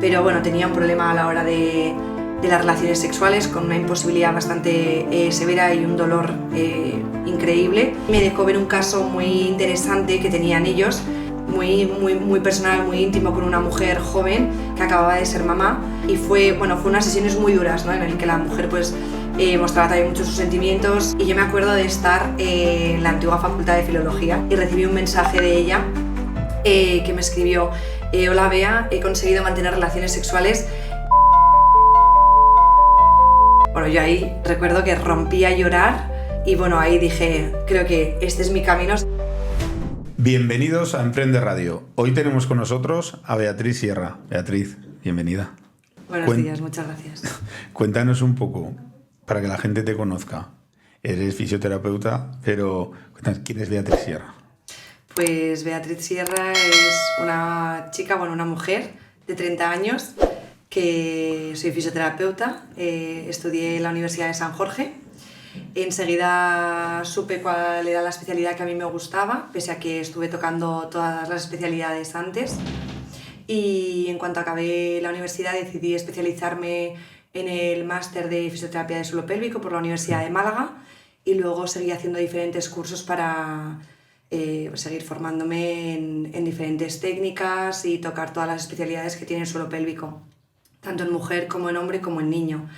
pero bueno, tenía un problema a la hora de las relaciones sexuales, con una imposibilidad bastante severa y un dolor increíble. Me dejó ver un caso muy interesante que tenían ellos, muy personal, muy íntimo, con una mujer joven que acababa de ser mamá, y fue unas sesiones muy duras, ¿no? En el que la mujer pues mostraba también mucho sus sentimientos, y yo me acuerdo de estar en la antigua Facultad de Filología y recibí un mensaje de ella que me escribió: hola Bea, he conseguido mantener relaciones sexuales. Bueno, yo ahí recuerdo que rompí a llorar y bueno, ahí dije, creo que este es mi camino. Bienvenidos a Emprende Radio. Hoy tenemos con nosotros a Beatriz Sierra. Beatriz, bienvenida. Buenos días, muchas gracias. Cuéntanos un poco, para que la gente te conozca. Eres fisioterapeuta, pero ¿quién es Beatriz Sierra? Pues Beatriz Sierra es una chica, una mujer de 30 años, que soy fisioterapeuta, estudié en la Universidad de San Jorge. Enseguida supe cuál era la especialidad que a mí me gustaba, pese a que estuve tocando todas las especialidades antes. Y en cuanto acabé la universidad decidí especializarme en el máster de fisioterapia de suelo pélvico por la Universidad de Málaga, y luego seguí haciendo diferentes cursos para seguir formándome en diferentes técnicas y tocar todas las especialidades que tiene el suelo pélvico, tanto en mujer como en hombre como en niño.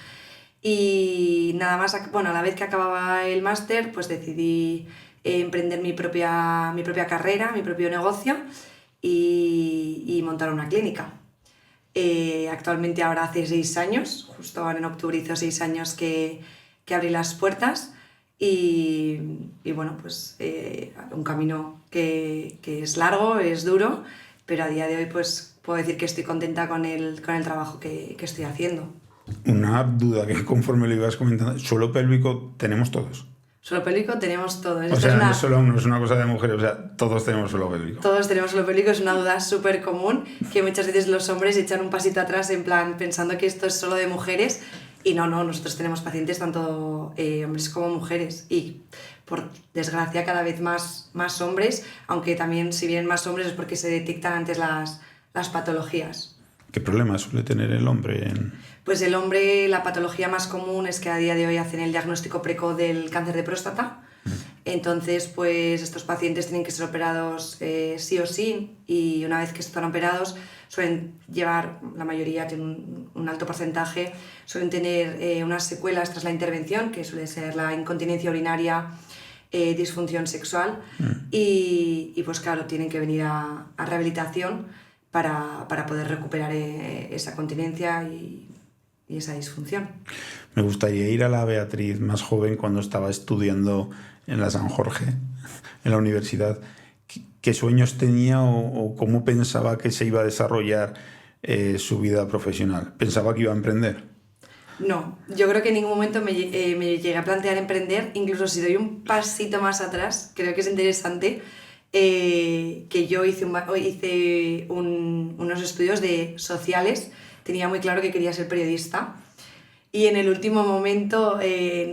Y nada más, a la vez que acababa el máster, pues decidí emprender mi propia carrera, mi propio negocio y montar una clínica. Actualmente ahora hace 6 años, justo ahora en octubre hizo 6 años que abrí las puertas, y bueno, pues un camino que es largo, es duro, pero a día de hoy pues puedo decir que estoy contenta con el trabajo que estoy haciendo. Una duda que conforme lo ibas comentando, suelo pélvico tenemos todos. Suelo pélvico tenemos todos. O sea, no es una cosa de mujeres, o sea, todos tenemos suelo pélvico. Todos tenemos suelo pélvico, es una duda súper común, que muchas veces los hombres echan un pasito atrás en plan pensando que esto es solo de mujeres, y no, nosotros tenemos pacientes tanto hombres como mujeres, y por desgracia cada vez más hombres, aunque también si vienen más hombres es porque se detectan antes las patologías. ¿Qué problemas suele tener el hombre? Pues el hombre, la patología más común es que a día de hoy hacen el diagnóstico precoz del cáncer de próstata. Entonces, pues estos pacientes tienen que ser operados sí o sí, y una vez que están operados suelen llevar, la mayoría tienen un alto porcentaje, suelen tener unas secuelas tras la intervención, que suele ser la incontinencia urinaria, disfunción sexual, y pues claro, tienen que venir a rehabilitación para poder recuperar esa continencia y esa disfunción. Me gustaría ir a la Beatriz más joven, cuando estaba estudiando en la San Jorge, en la universidad. ¿Qué sueños tenía o cómo pensaba que se iba a desarrollar su vida profesional? ¿Pensaba que iba a emprender? No, yo creo que en ningún momento me llegué a plantear emprender. Incluso si doy un pasito más atrás, creo que es interesante que yo hice unos estudios de sociales. Tenía muy claro que quería ser periodista, y en el último momento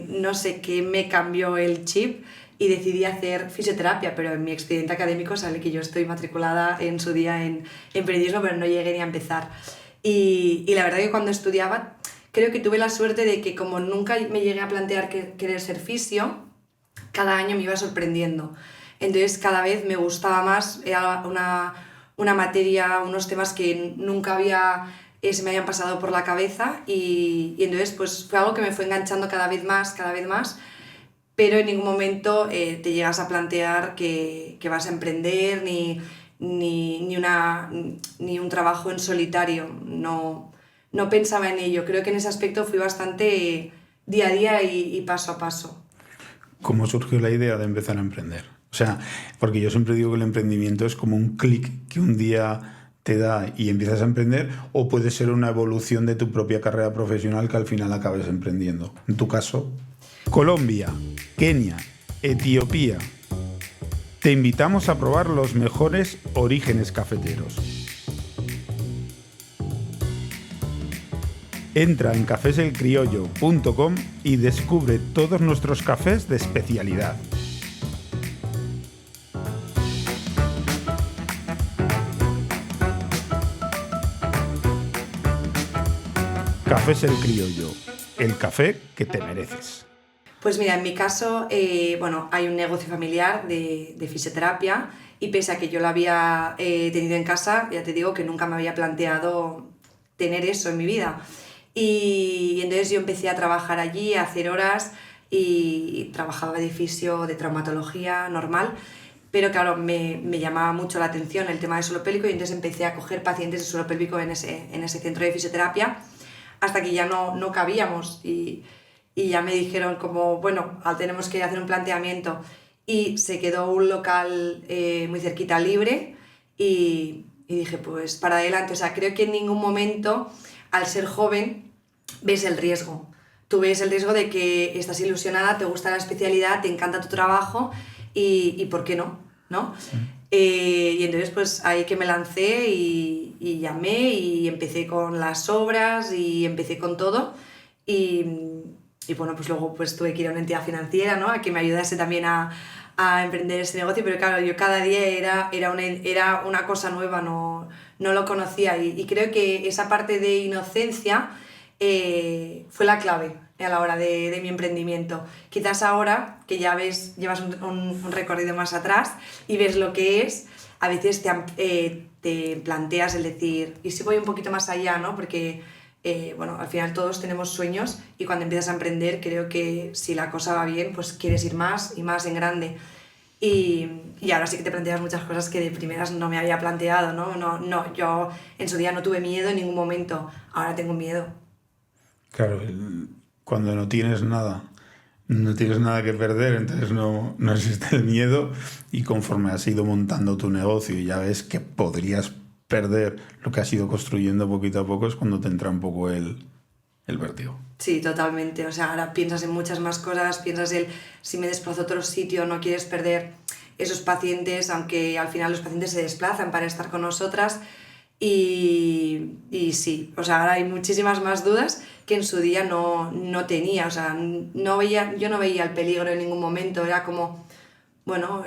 no sé qué me cambió el chip y decidí hacer fisioterapia, pero en mi expediente académico sale que yo estoy matriculada en su día en periodismo, pero no llegué ni a empezar. Y la verdad que cuando estudiaba creo que tuve la suerte de que, como nunca me llegué a plantear querer ser fisio, cada año me iba sorprendiendo. Entonces cada vez me gustaba más, era una materia, unos temas que nunca se me habían pasado por la cabeza, y entonces pues fue algo que me fue enganchando cada vez más, pero en ningún momento te llegas a plantear que vas a emprender ni un trabajo en solitario. No pensaba en ello. Creo que en ese aspecto fui bastante día a día y paso a paso. ¿Cómo surgió la idea de empezar a emprender? O sea, porque yo siempre digo que el emprendimiento es como un clic que un día te da y empiezas a emprender, o puede ser una evolución de tu propia carrera profesional que al final acabes emprendiendo. En tu caso, Colombia, Kenia, Etiopía. Te invitamos a probar los mejores orígenes cafeteros. Entra en cafeselcriollo.com y descubre todos nuestros cafés de especialidad. Cafés El Criollo, el café que te mereces. Pues mira, en mi caso, hay un negocio familiar de fisioterapia y pese a que yo lo había tenido en casa, ya te digo que nunca me había planteado tener eso en mi vida. Y entonces yo empecé a trabajar allí, a hacer horas y trabajaba de fisio, de traumatología normal, pero claro, me llamaba mucho la atención el tema de suelo pélvico y entonces empecé a coger pacientes de suelo pélvico en ese centro de fisioterapia hasta que ya no cabíamos y ya me dijeron como, bueno, tenemos que hacer un planteamiento y se quedó un local muy cerquita libre y dije, pues para adelante, o sea, creo que en ningún momento, al ser joven, ves el riesgo. Tú ves el riesgo de que estás ilusionada, te gusta la especialidad, te encanta tu trabajo y ¿por qué no? ¿No? Y entonces pues ahí que me lancé y llamé y empecé con las obras y empecé con todo y bueno, pues luego pues tuve que ir a una entidad financiera, ¿no? A que me ayudase también a emprender ese negocio, pero claro, yo cada día era una cosa nueva, no lo conocía y creo que esa parte de inocencia fue la clave a la hora de mi emprendimiento. Quizás ahora que ya llevas un recorrido más atrás y ves lo que es, a veces te planteas el decir, ¿y si voy un poquito más allá, no? Porque al final todos tenemos sueños y cuando empiezas a emprender creo que si la cosa va bien, pues quieres ir más y más en grande. Y ahora sí que te planteas muchas cosas que de primeras no me había planteado, ¿no? Yo en su día no tuve miedo en ningún momento, ahora tengo miedo. Claro, cuando no tienes nada que perder, entonces no existe el miedo y conforme has ido montando tu negocio y ya ves que podrías perder lo que has ido construyendo poquito a poco es cuando te entra un poco el vértigo. Sí, totalmente. O sea, ahora piensas en muchas más cosas, piensas si me desplazo a otro sitio, no quieres perder esos pacientes, aunque al final los pacientes se desplazan para estar con nosotras. Y sí, o sea, ahora hay muchísimas más dudas que en su día no tenía. O sea, yo no veía el peligro en ningún momento. Era como, bueno,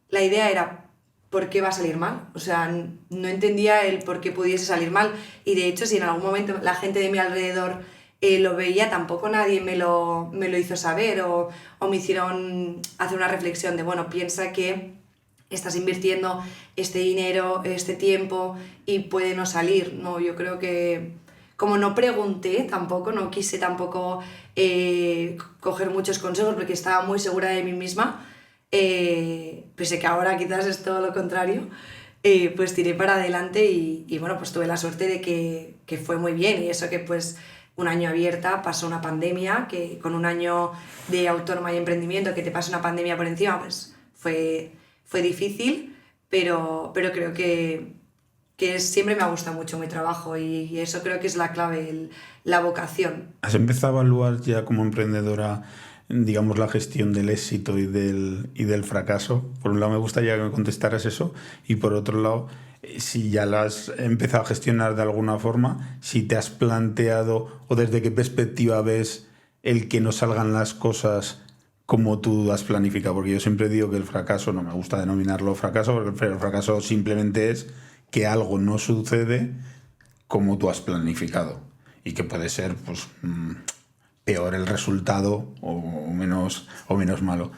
la idea era, ¿por qué va a salir mal? O sea, no entendía el por qué pudiese salir mal. Y de hecho, si en algún momento la gente de mi alrededor lo veía, tampoco nadie me lo hizo saber o me hicieron hacer una reflexión de, bueno, piensa que estás invirtiendo este dinero, este tiempo y puede no salir, ¿no? Yo creo que como no pregunté tampoco, no quise tampoco coger muchos consejos porque estaba muy segura de mí misma, pese que ahora quizás es todo lo contrario, pues tiré para adelante y bueno, pues tuve la suerte de que fue muy bien y eso que pues un año abierta, pasó una pandemia, que con un año de autónoma y emprendimiento que te pasa una pandemia por encima, pues fue difícil, pero creo que siempre me ha gustado mucho mi trabajo y eso creo que es la clave, la vocación. ¿Has empezado a evaluar ya como emprendedora, digamos, la gestión del éxito y del fracaso? Por un lado me gustaría que me contestaras eso y por otro lado, si ya la has empezado a gestionar de alguna forma, si te has planteado o desde qué perspectiva ves el que no salgan las cosas como tú has planificado, porque yo siempre digo que el fracaso, no me gusta denominarlo fracaso, porque el fracaso simplemente es que algo no sucede como tú has planificado y que puede ser pues peor el resultado o menos malo.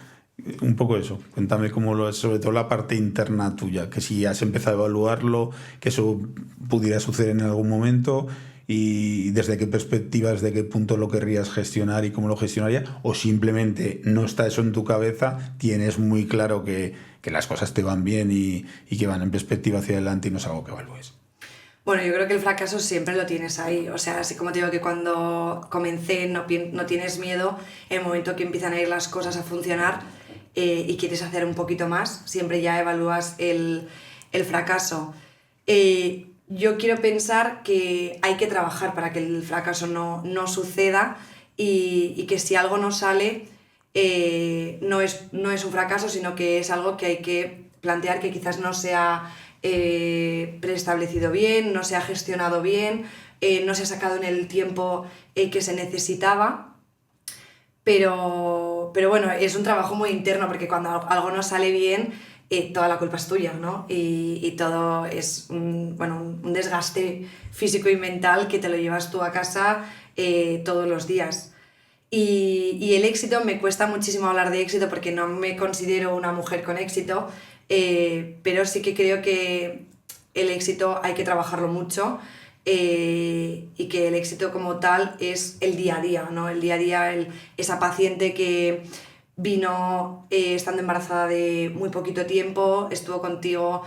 Un poco eso, cuéntame cómo lo es, sobre todo la parte interna tuya, que si has empezado a evaluarlo, que eso pudiera suceder en algún momento y desde qué perspectiva, desde qué punto lo querrías gestionar y cómo lo gestionarías, o simplemente no está eso en tu cabeza, tienes muy claro que las cosas te van bien y que van en perspectiva hacia adelante y no es algo que evalúes. Bueno, yo creo que el fracaso siempre lo tienes ahí, o sea, así como te digo que cuando comencé no tienes miedo, en el momento que empiezan a ir las cosas a funcionar y quieres hacer un poquito más, siempre ya evalúas el fracaso. Yo quiero pensar que hay que trabajar para que el fracaso no suceda y que si algo no sale no es un fracaso, sino que es algo que hay que plantear que quizás no sea preestablecido bien, no se ha gestionado bien, no se ha sacado en el tiempo que se necesitaba, pero bueno, es un trabajo muy interno porque cuando algo no sale bien toda la culpa es tuya, ¿no? Y todo es un desgaste físico y mental que te lo llevas tú a casa todos los días. Y el éxito, me cuesta muchísimo hablar de éxito porque no me considero una mujer con éxito, pero sí que creo que el éxito hay que trabajarlo mucho, y que el éxito como tal es el día a día, ¿no? El día a día, esa paciente que vino estando embarazada de muy poquito tiempo, estuvo contigo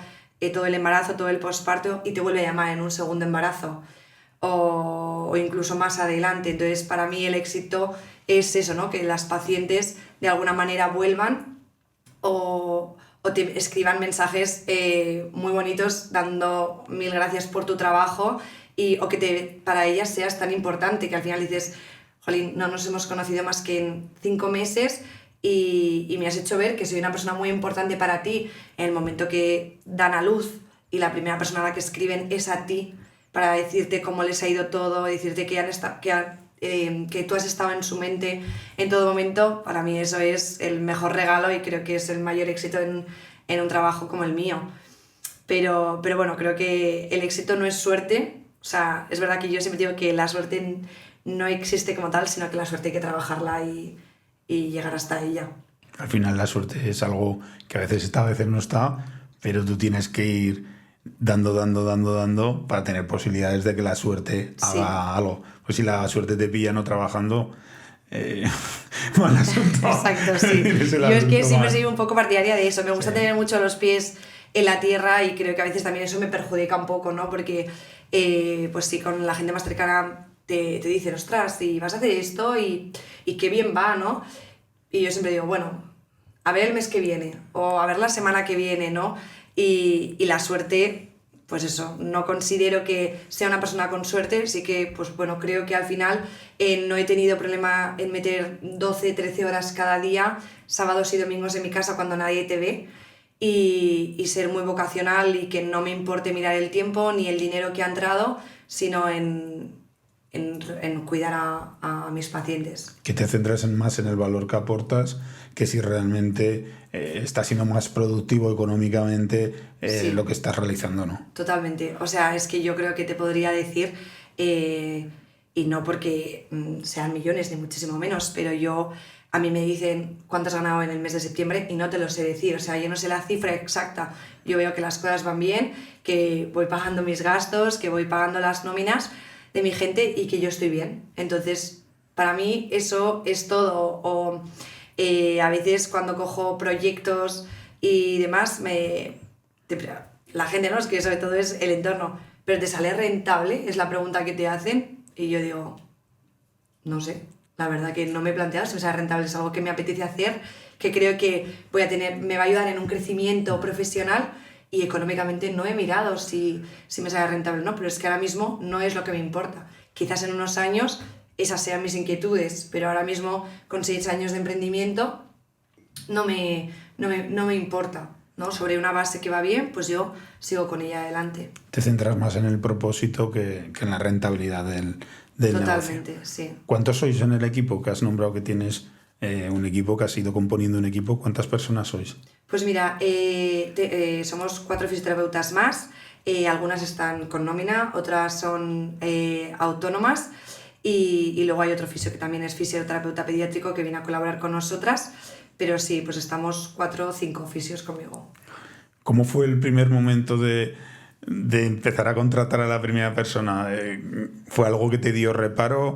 todo el embarazo, todo el posparto y te vuelve a llamar en un segundo embarazo o incluso más adelante. Entonces, para mí el éxito es eso, ¿no? Que las pacientes de alguna manera vuelvan o te escriban mensajes muy bonitos dando 1000 gracias por tu trabajo o que para ellas seas tan importante que al final dices, jolín, no nos hemos conocido más que en 5 meses y me has hecho ver que soy una persona muy importante para ti en el momento que dan a luz y la primera persona a la que escriben es a ti para decirte cómo les ha ido todo, decirte que tú has estado en su mente en todo momento. Para mí eso es el mejor regalo y creo que es el mayor éxito en un trabajo como el mío. Pero bueno, creo que el éxito no es suerte. O sea, es verdad que yo siempre digo que la suerte no existe como tal, sino que la suerte hay que trabajarla y llegar hasta ella. Al final la suerte es algo que a veces está, a veces no está, pero tú tienes que ir dando para tener posibilidades de que la suerte haga algo. Pues si la suerte te pilla no trabajando, mal asunto. Exacto, sí. Yo es que siempre soy un poco partidaria de eso. Me gusta tener mucho los pies en la tierra y creo que a veces también eso me perjudica un poco, ¿no? Porque, pues sí, con la gente más cercana te dicen, ostras, y vas a hacer esto y qué bien va, ¿no? Y yo siempre digo, bueno, a ver el mes que viene o a ver la semana que viene, ¿no? Y la suerte, pues eso, no considero que sea una persona con suerte, sí que, pues bueno, creo que al final no he tenido problema en meter 12, 13 horas cada día, sábados y domingos en mi casa cuando nadie te ve y ser muy vocacional y que no me importe mirar el tiempo ni el dinero que ha entrado, sino en cuidar a mis pacientes. Que te centras más en el valor que aportas que si realmente estás siendo más productivo económicamente Sí. lo que estás realizando, ¿no? Totalmente. O sea, es que yo creo que te podría decir, y no porque sean millones ni muchísimo menos, pero a mí me dicen cuánto has ganado en el mes de septiembre y no te lo sé decir. O sea, yo no sé la cifra exacta. Yo veo que las cosas van bien, que voy pagando mis gastos, que voy pagando las nóminas de mi gente y que yo estoy bien. Entonces, para mí eso es todo. O a veces cuando cojo proyectos y demás, la gente, ¿no? Es que sobre todo es el entorno. ¿Pero te sale rentable? Es la pregunta que te hacen. Y yo digo, no sé. La verdad que no me he planteado si me sale rentable. Es algo que me apetece hacer, que creo que me va a ayudar en un crecimiento profesional y económicamente no he mirado si me sale rentable o no, pero es que ahora mismo no es lo que me importa. Quizás en unos años esas sean mis inquietudes, pero ahora mismo con 6 años de emprendimiento no me importa, ¿no? Sobre una base que va bien, pues yo sigo con ella adelante. Te centras más en el propósito que en la rentabilidad del Totalmente, negocio. sí. ¿Cuántos sois en el equipo? Que has nombrado que tienes un equipo, que has ido componiendo un equipo. ¿Cuántas personas sois? Pues mira, somos 4 fisioterapeutas más, algunas están con nómina, otras son autónomas y luego hay otro fisio que también es fisioterapeuta pediátrico que viene a colaborar con nosotras, pero sí, pues estamos 4 o 5 fisios conmigo. ¿Cómo fue el primer momento de empezar a contratar a la primera persona? ¿Fue algo que te dio reparo?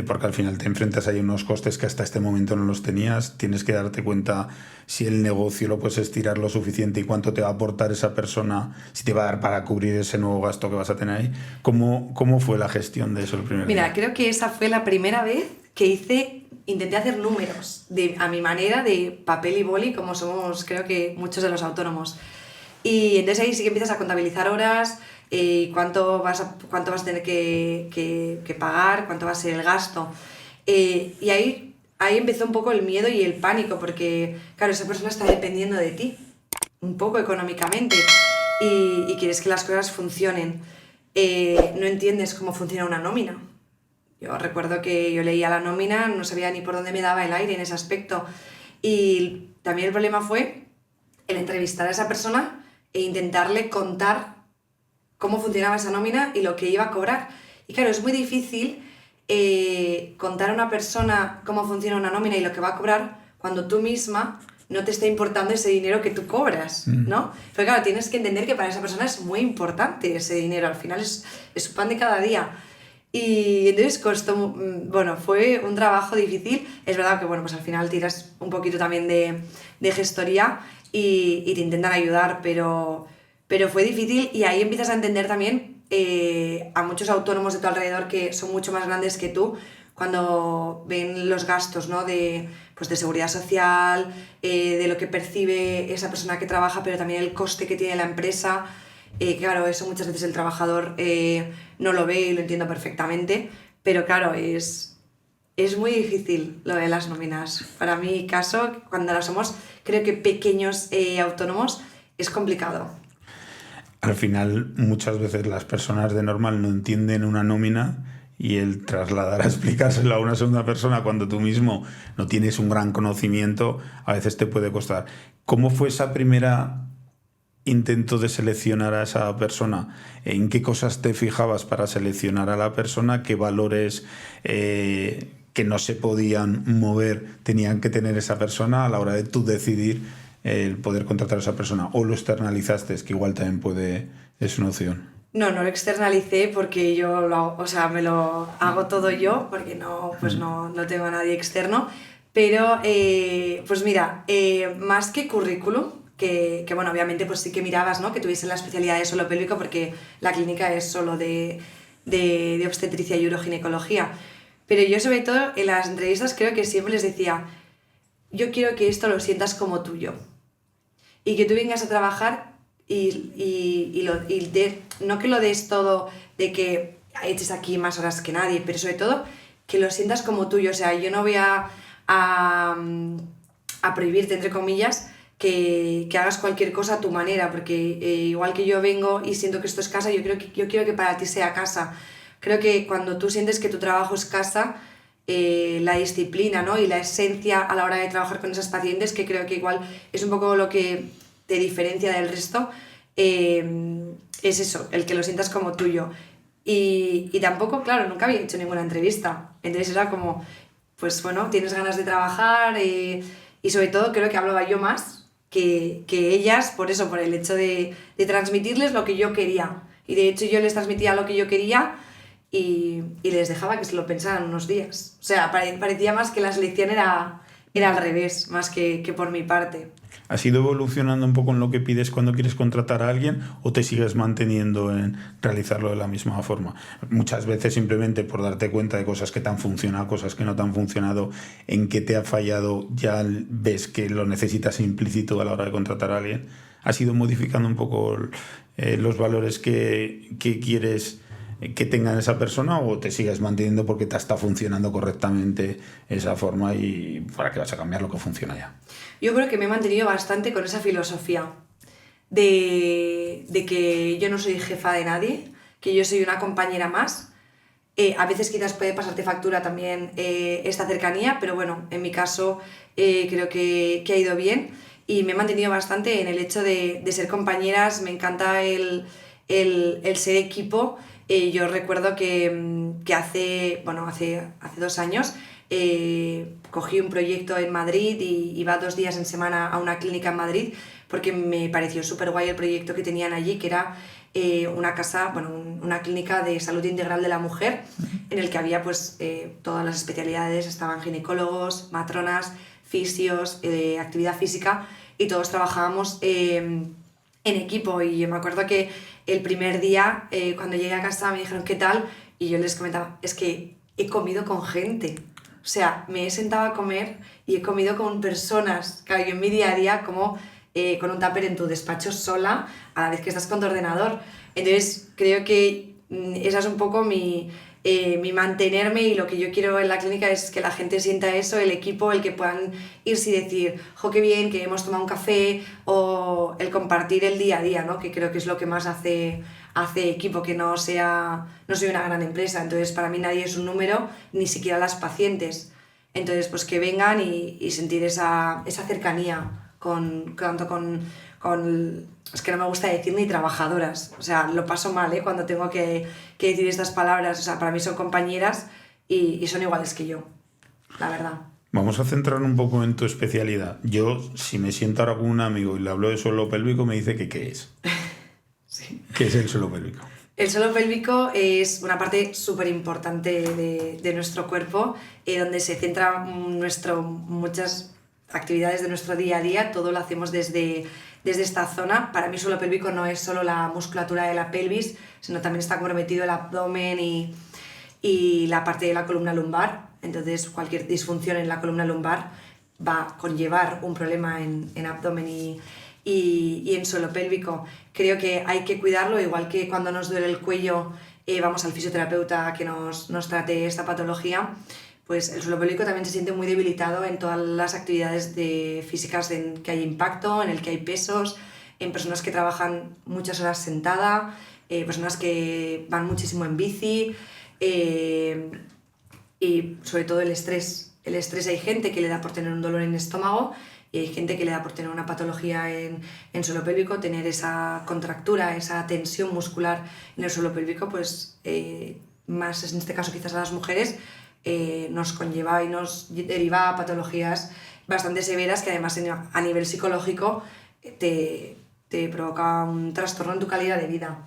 Porque al final te enfrentas ahí a unos costes que hasta este momento no los tenías. Tienes que darte cuenta si el negocio lo puedes estirar lo suficiente y cuánto te va a aportar esa persona, si te va a dar para cubrir ese nuevo gasto que vas a tener ahí. ¿Cómo fue la gestión de eso el primer día? Mira, creo que esa fue la primera vez que intenté hacer números a mi manera, de papel y boli, como somos creo que muchos de los autónomos. Y entonces ahí sí que empiezas a contabilizar horas, cuánto vas a tener que pagar, cuánto va a ser el gasto. Y ahí empezó un poco el miedo y el pánico, porque claro, esa persona está dependiendo de ti, un poco económicamente, y quieres que las cosas funcionen. No entiendes cómo funciona una nómina. Yo recuerdo que yo leía la nómina, no sabía ni por dónde me daba el aire en ese aspecto. Y también el problema fue el entrevistar a esa persona e intentarle contar cómo funcionaba esa nómina y lo que iba a cobrar. Y claro, es muy difícil contar a una persona cómo funciona una nómina y lo que va a cobrar cuando tú misma no te está importando ese dinero que tú cobras, ¿no? Pero claro, tienes que entender que para esa persona es muy importante ese dinero, al final es su pan de cada día. Y entonces costó, bueno, fue un trabajo difícil. Es verdad que, bueno, pues al final tiras un poquito también de gestoría y te intentan ayudar, pero fue difícil y ahí empiezas a entender también a muchos autónomos de tu alrededor que son mucho más grandes que tú cuando ven los gastos, ¿no? Pues de seguridad social, de lo que percibe esa persona que trabaja, pero también el coste que tiene la empresa. Claro, eso muchas veces el trabajador no lo ve y lo entiendo perfectamente, pero claro, es muy difícil lo de las nóminas. Para mi caso, cuando las somos, creo que pequeños autónomos, es complicado. Al final, muchas veces las personas de normal no entienden una nómina y el trasladar a explicárselo a una segunda persona cuando tú mismo no tienes un gran conocimiento, a veces te puede costar. ¿Cómo fue esa primera intento de seleccionar a esa persona? ¿En qué cosas te fijabas para seleccionar a la persona? ¿Qué valores que no se podían mover tenían que tener esa persona a la hora de tú decidir el poder contratar a esa persona? ¿O lo externalizaste? Es que igual también es una opción. No lo externalicé porque yo me lo hago todo yo, porque no tengo a nadie externo. Pero, pues mira, más que currículum, que bueno, obviamente pues sí que mirabas, ¿no? Que tuviese la especialidad de suelo pélvico, porque la clínica es solo de obstetricia y uroginecología. Pero yo, sobre todo, en las entrevistas creo que siempre les decía, yo quiero que esto lo sientas como tuyo. Y que tú vengas a trabajar no que lo des todo de que eches aquí más horas que nadie, pero sobre todo que lo sientas como tuyo. O sea, yo no voy a prohibirte, entre comillas, que hagas cualquier cosa a tu manera, porque igual que yo vengo y siento que esto es casa, yo quiero que para ti sea casa. Creo que cuando tú sientes que tu trabajo es casa, la disciplina, ¿no? Y la esencia a la hora de trabajar con esas pacientes, que creo que igual es un poco lo que te diferencia del resto, es eso, el que lo sientas como tuyo. Y tampoco, claro, nunca había hecho ninguna entrevista. Entonces era como, pues bueno, tienes ganas de trabajar y sobre todo creo que hablaba yo más que ellas, por eso, por el hecho de transmitirles lo que yo quería. Y de hecho yo les transmitía lo que yo quería y les dejaba que se lo pensaran unos días. O sea, parecía más que la selección era al revés, más que por mi parte. ¿Has ido evolucionando un poco en lo que pides cuando quieres contratar a alguien o te sigues manteniendo en realizarlo de la misma forma? Muchas veces simplemente por darte cuenta de cosas que te han funcionado, cosas que no te han funcionado, en qué te ha fallado, ya ves que lo necesitas implícito a la hora de contratar a alguien. ¿Has ido modificando un poco los valores que quieres que tenga esa persona o te sigues manteniendo porque te está funcionando correctamente esa forma y para qué vas a cambiar lo que funciona ya? Yo creo que me he mantenido bastante con esa filosofía de que yo no soy jefa de nadie, que yo soy una compañera más. A veces quizás puede pasarte factura también esta cercanía, pero bueno, en mi caso creo que ha ido bien y me he mantenido bastante en el hecho de ser compañeras. Me encanta el ser equipo. Yo recuerdo que hace 2 años cogí un proyecto en Madrid y iba 2 días en semana a una clínica en Madrid porque me pareció súper guay el proyecto que tenían allí, que era una clínica de salud integral de la mujer, en el que había pues todas las especialidades, estaban ginecólogos, matronas, fisios, actividad física, y todos trabajábamos en equipo. Y yo me acuerdo que el primer día, cuando llegué a casa, me dijeron ¿qué tal? Y yo les comentaba, es que he comido con gente. O sea, me he sentado a comer y he comido con personas. Claro, yo en mi día a día como con un tupper en tu despacho sola a la vez que estás con tu ordenador. Entonces, creo que esa es un poco mi mantenerme, y lo que yo quiero en la clínica es que la gente sienta eso, el equipo, el que puedan irse y decir, jo, qué bien, que hemos tomado un café, o el compartir el día a día, ¿no? Que creo que es lo que más hace equipo, que no soy una gran empresa. Entonces para mí nadie es un número, ni siquiera las pacientes. Entonces pues que vengan y sentir esa cercanía tanto con es que no me gusta decir ni trabajadoras, o sea, lo paso mal, ¿eh? Cuando tengo que decir estas palabras, o sea, para mí son compañeras y son iguales que yo, la verdad. Vamos a centrar un poco en tu especialidad. Yo, si me siento ahora con un amigo y le hablo de suelo pélvico, me dice que ¿qué es? Sí. ¿Qué es el suelo pélvico? El suelo pélvico es una parte súper importante de nuestro cuerpo, donde se centran muchas actividades de nuestro día a día, todo lo hacemos desde esta zona. Para mí el suelo pélvico no es solo la musculatura de la pelvis, sino también está comprometido el abdomen y la parte de la columna lumbar. Entonces cualquier disfunción en la columna lumbar va a conllevar un problema en abdomen y en suelo pélvico. Creo que hay que cuidarlo, igual que cuando nos duele el cuello vamos al fisioterapeuta que nos trate esta patología, pues el suelo pélvico también se siente muy debilitado en todas las actividades físicas en que hay impacto, en el que hay pesos, en personas que trabajan muchas horas sentada, personas que van muchísimo en bici y sobre todo el estrés. El estrés, hay gente que le da por tener un dolor en el estómago y hay gente que le da por tener una patología en suelo pélvico, tener esa contractura, esa tensión muscular en el suelo pélvico, pues más en este caso quizás a las mujeres, nos conlleva y nos deriva a patologías bastante severas que además a nivel psicológico te provoca un trastorno en tu calidad de vida.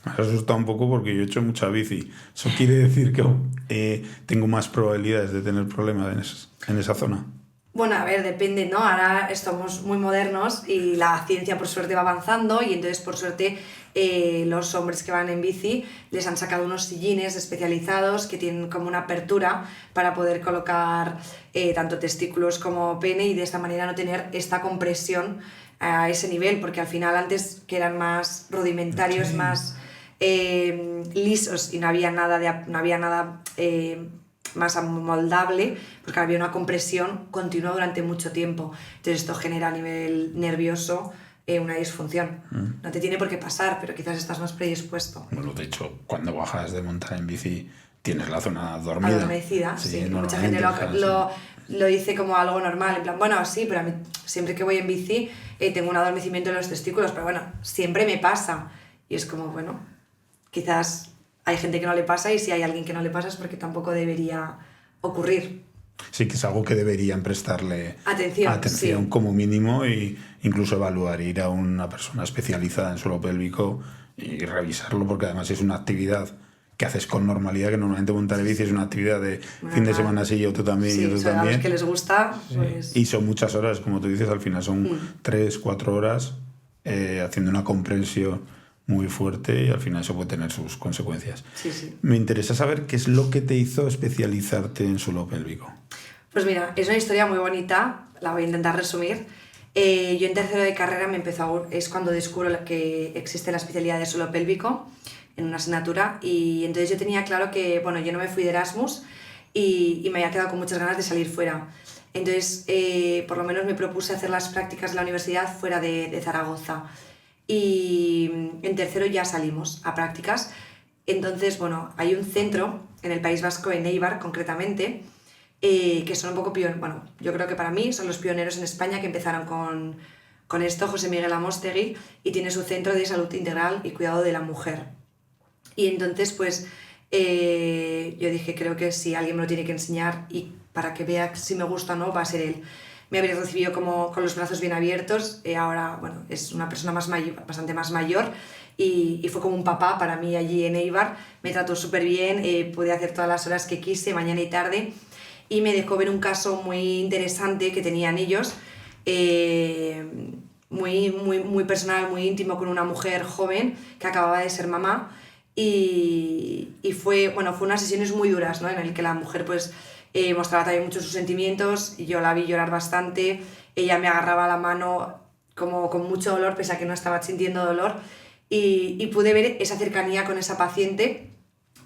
Me has asustado un poco porque yo he hecho mucha bici. Eso quiere decir que tengo más probabilidades de tener problemas en esa zona. Bueno, a ver, depende, ¿no? Ahora estamos muy modernos y la ciencia por suerte va avanzando y entonces por suerte los hombres que van en bici les han sacado unos sillines especializados que tienen como una apertura para poder colocar tanto testículos como pene y de esta manera no tener esta compresión a ese nivel, porque al final antes que eran más rudimentarios, sí, más lisos y no había nada más amoldable, porque había una compresión continua durante mucho tiempo. Entonces esto genera a nivel nervioso una disfunción. No te tiene por qué pasar, pero quizás estás más predispuesto. Bueno, de hecho, cuando bajas de montar en bici tienes la zona dormida. Adormecida, sí. Mucha gente lo dice como algo normal, en plan, bueno, sí, pero a mí siempre que voy en bici tengo un adormecimiento en los testículos, pero bueno, siempre me pasa. Y es como, bueno, quizás hay gente que no le pasa y si hay alguien que no le pasa es porque tampoco debería ocurrir. Sí, que es algo que deberían prestarle atención sí, como mínimo e incluso evaluar, ir a una persona especializada en suelo pélvico y revisarlo, porque además es una actividad que haces con normalidad, que normalmente montar en bici es una actividad de fin de semana sí, yo tú también, sí, yo tú también. A los que les gusta, pues... Sí. Y son muchas horas, como tú dices, al final son 3-4 horas haciendo una comprensión muy fuerte y al final eso puede tener sus consecuencias. Sí, sí. Me interesa saber qué es lo que te hizo especializarte en suelo pélvico. Pues mira, es una historia muy bonita, la voy a intentar resumir. Yo en tercero de carrera es cuando descubro que existe la especialidad de suelo pélvico en una asignatura y entonces yo tenía claro que, bueno, yo no me fui de Erasmus y me había quedado con muchas ganas de salir fuera. Entonces, por lo menos me propuse hacer las prácticas de la universidad fuera de Zaragoza. Y en tercero ya salimos a prácticas. Entonces, bueno, hay un centro en el País Vasco, en Eibar concretamente, que son un poco pioneros, bueno, yo creo que para mí son los pioneros en España que empezaron con esto, José Miguel Amóstegui, y tiene su centro de salud integral y cuidado de la mujer. Y entonces, pues, yo dije, creo que si alguien me lo tiene que enseñar y para que vea si me gusta o no, va a ser él. Me habría recibido como con los brazos bien abiertos, ahora, bueno, es una persona bastante más mayor y fue como un papá para mí allí en Eibar, me trató súper bien, pude hacer todas las horas que quise, mañana y tarde, y me dejó ver un caso muy interesante que tenían ellos, muy personal, muy íntimo, con una mujer joven que acababa de ser mamá y fue unas sesiones muy duras, ¿no? En el que la mujer pues mostraba también mucho sus sentimientos y yo la vi llorar bastante, ella me agarraba la mano como con mucho dolor pese a que no estaba sintiendo dolor y pude ver esa cercanía con esa paciente.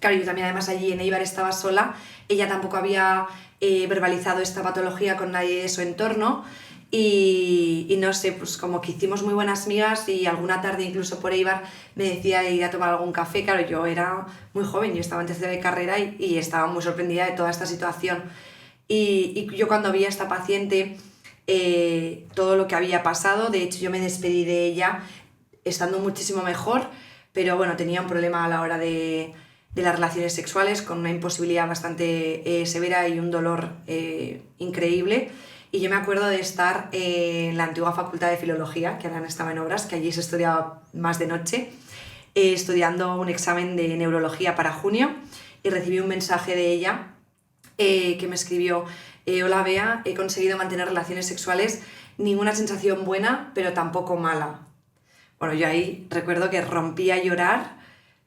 Claro, yo también además allí en Eibar estaba sola, ella tampoco había verbalizado esta patología con nadie de su entorno y no sé, pues como que hicimos muy buenas amigas y alguna tarde incluso por Eibar me decía de ir a tomar algún café. Claro, yo era muy joven, yo estaba en tercero de carrera y estaba muy sorprendida de toda esta situación y yo cuando vi a esta paciente todo lo que había pasado. De hecho, yo me despedí de ella estando muchísimo mejor, pero bueno, tenía un problema a la hora de las relaciones sexuales, con una imposibilidad bastante severa y un dolor increíble. Y yo me acuerdo de estar en la antigua Facultad de Filología, que ahora estaba en obras, que allí se estudiaba más de noche, estudiando un examen de neurología para junio, y recibí un mensaje de ella que me escribió: hola Bea, he conseguido mantener relaciones sexuales, ninguna sensación buena, pero tampoco mala. Bueno, yo ahí recuerdo que rompí a llorar,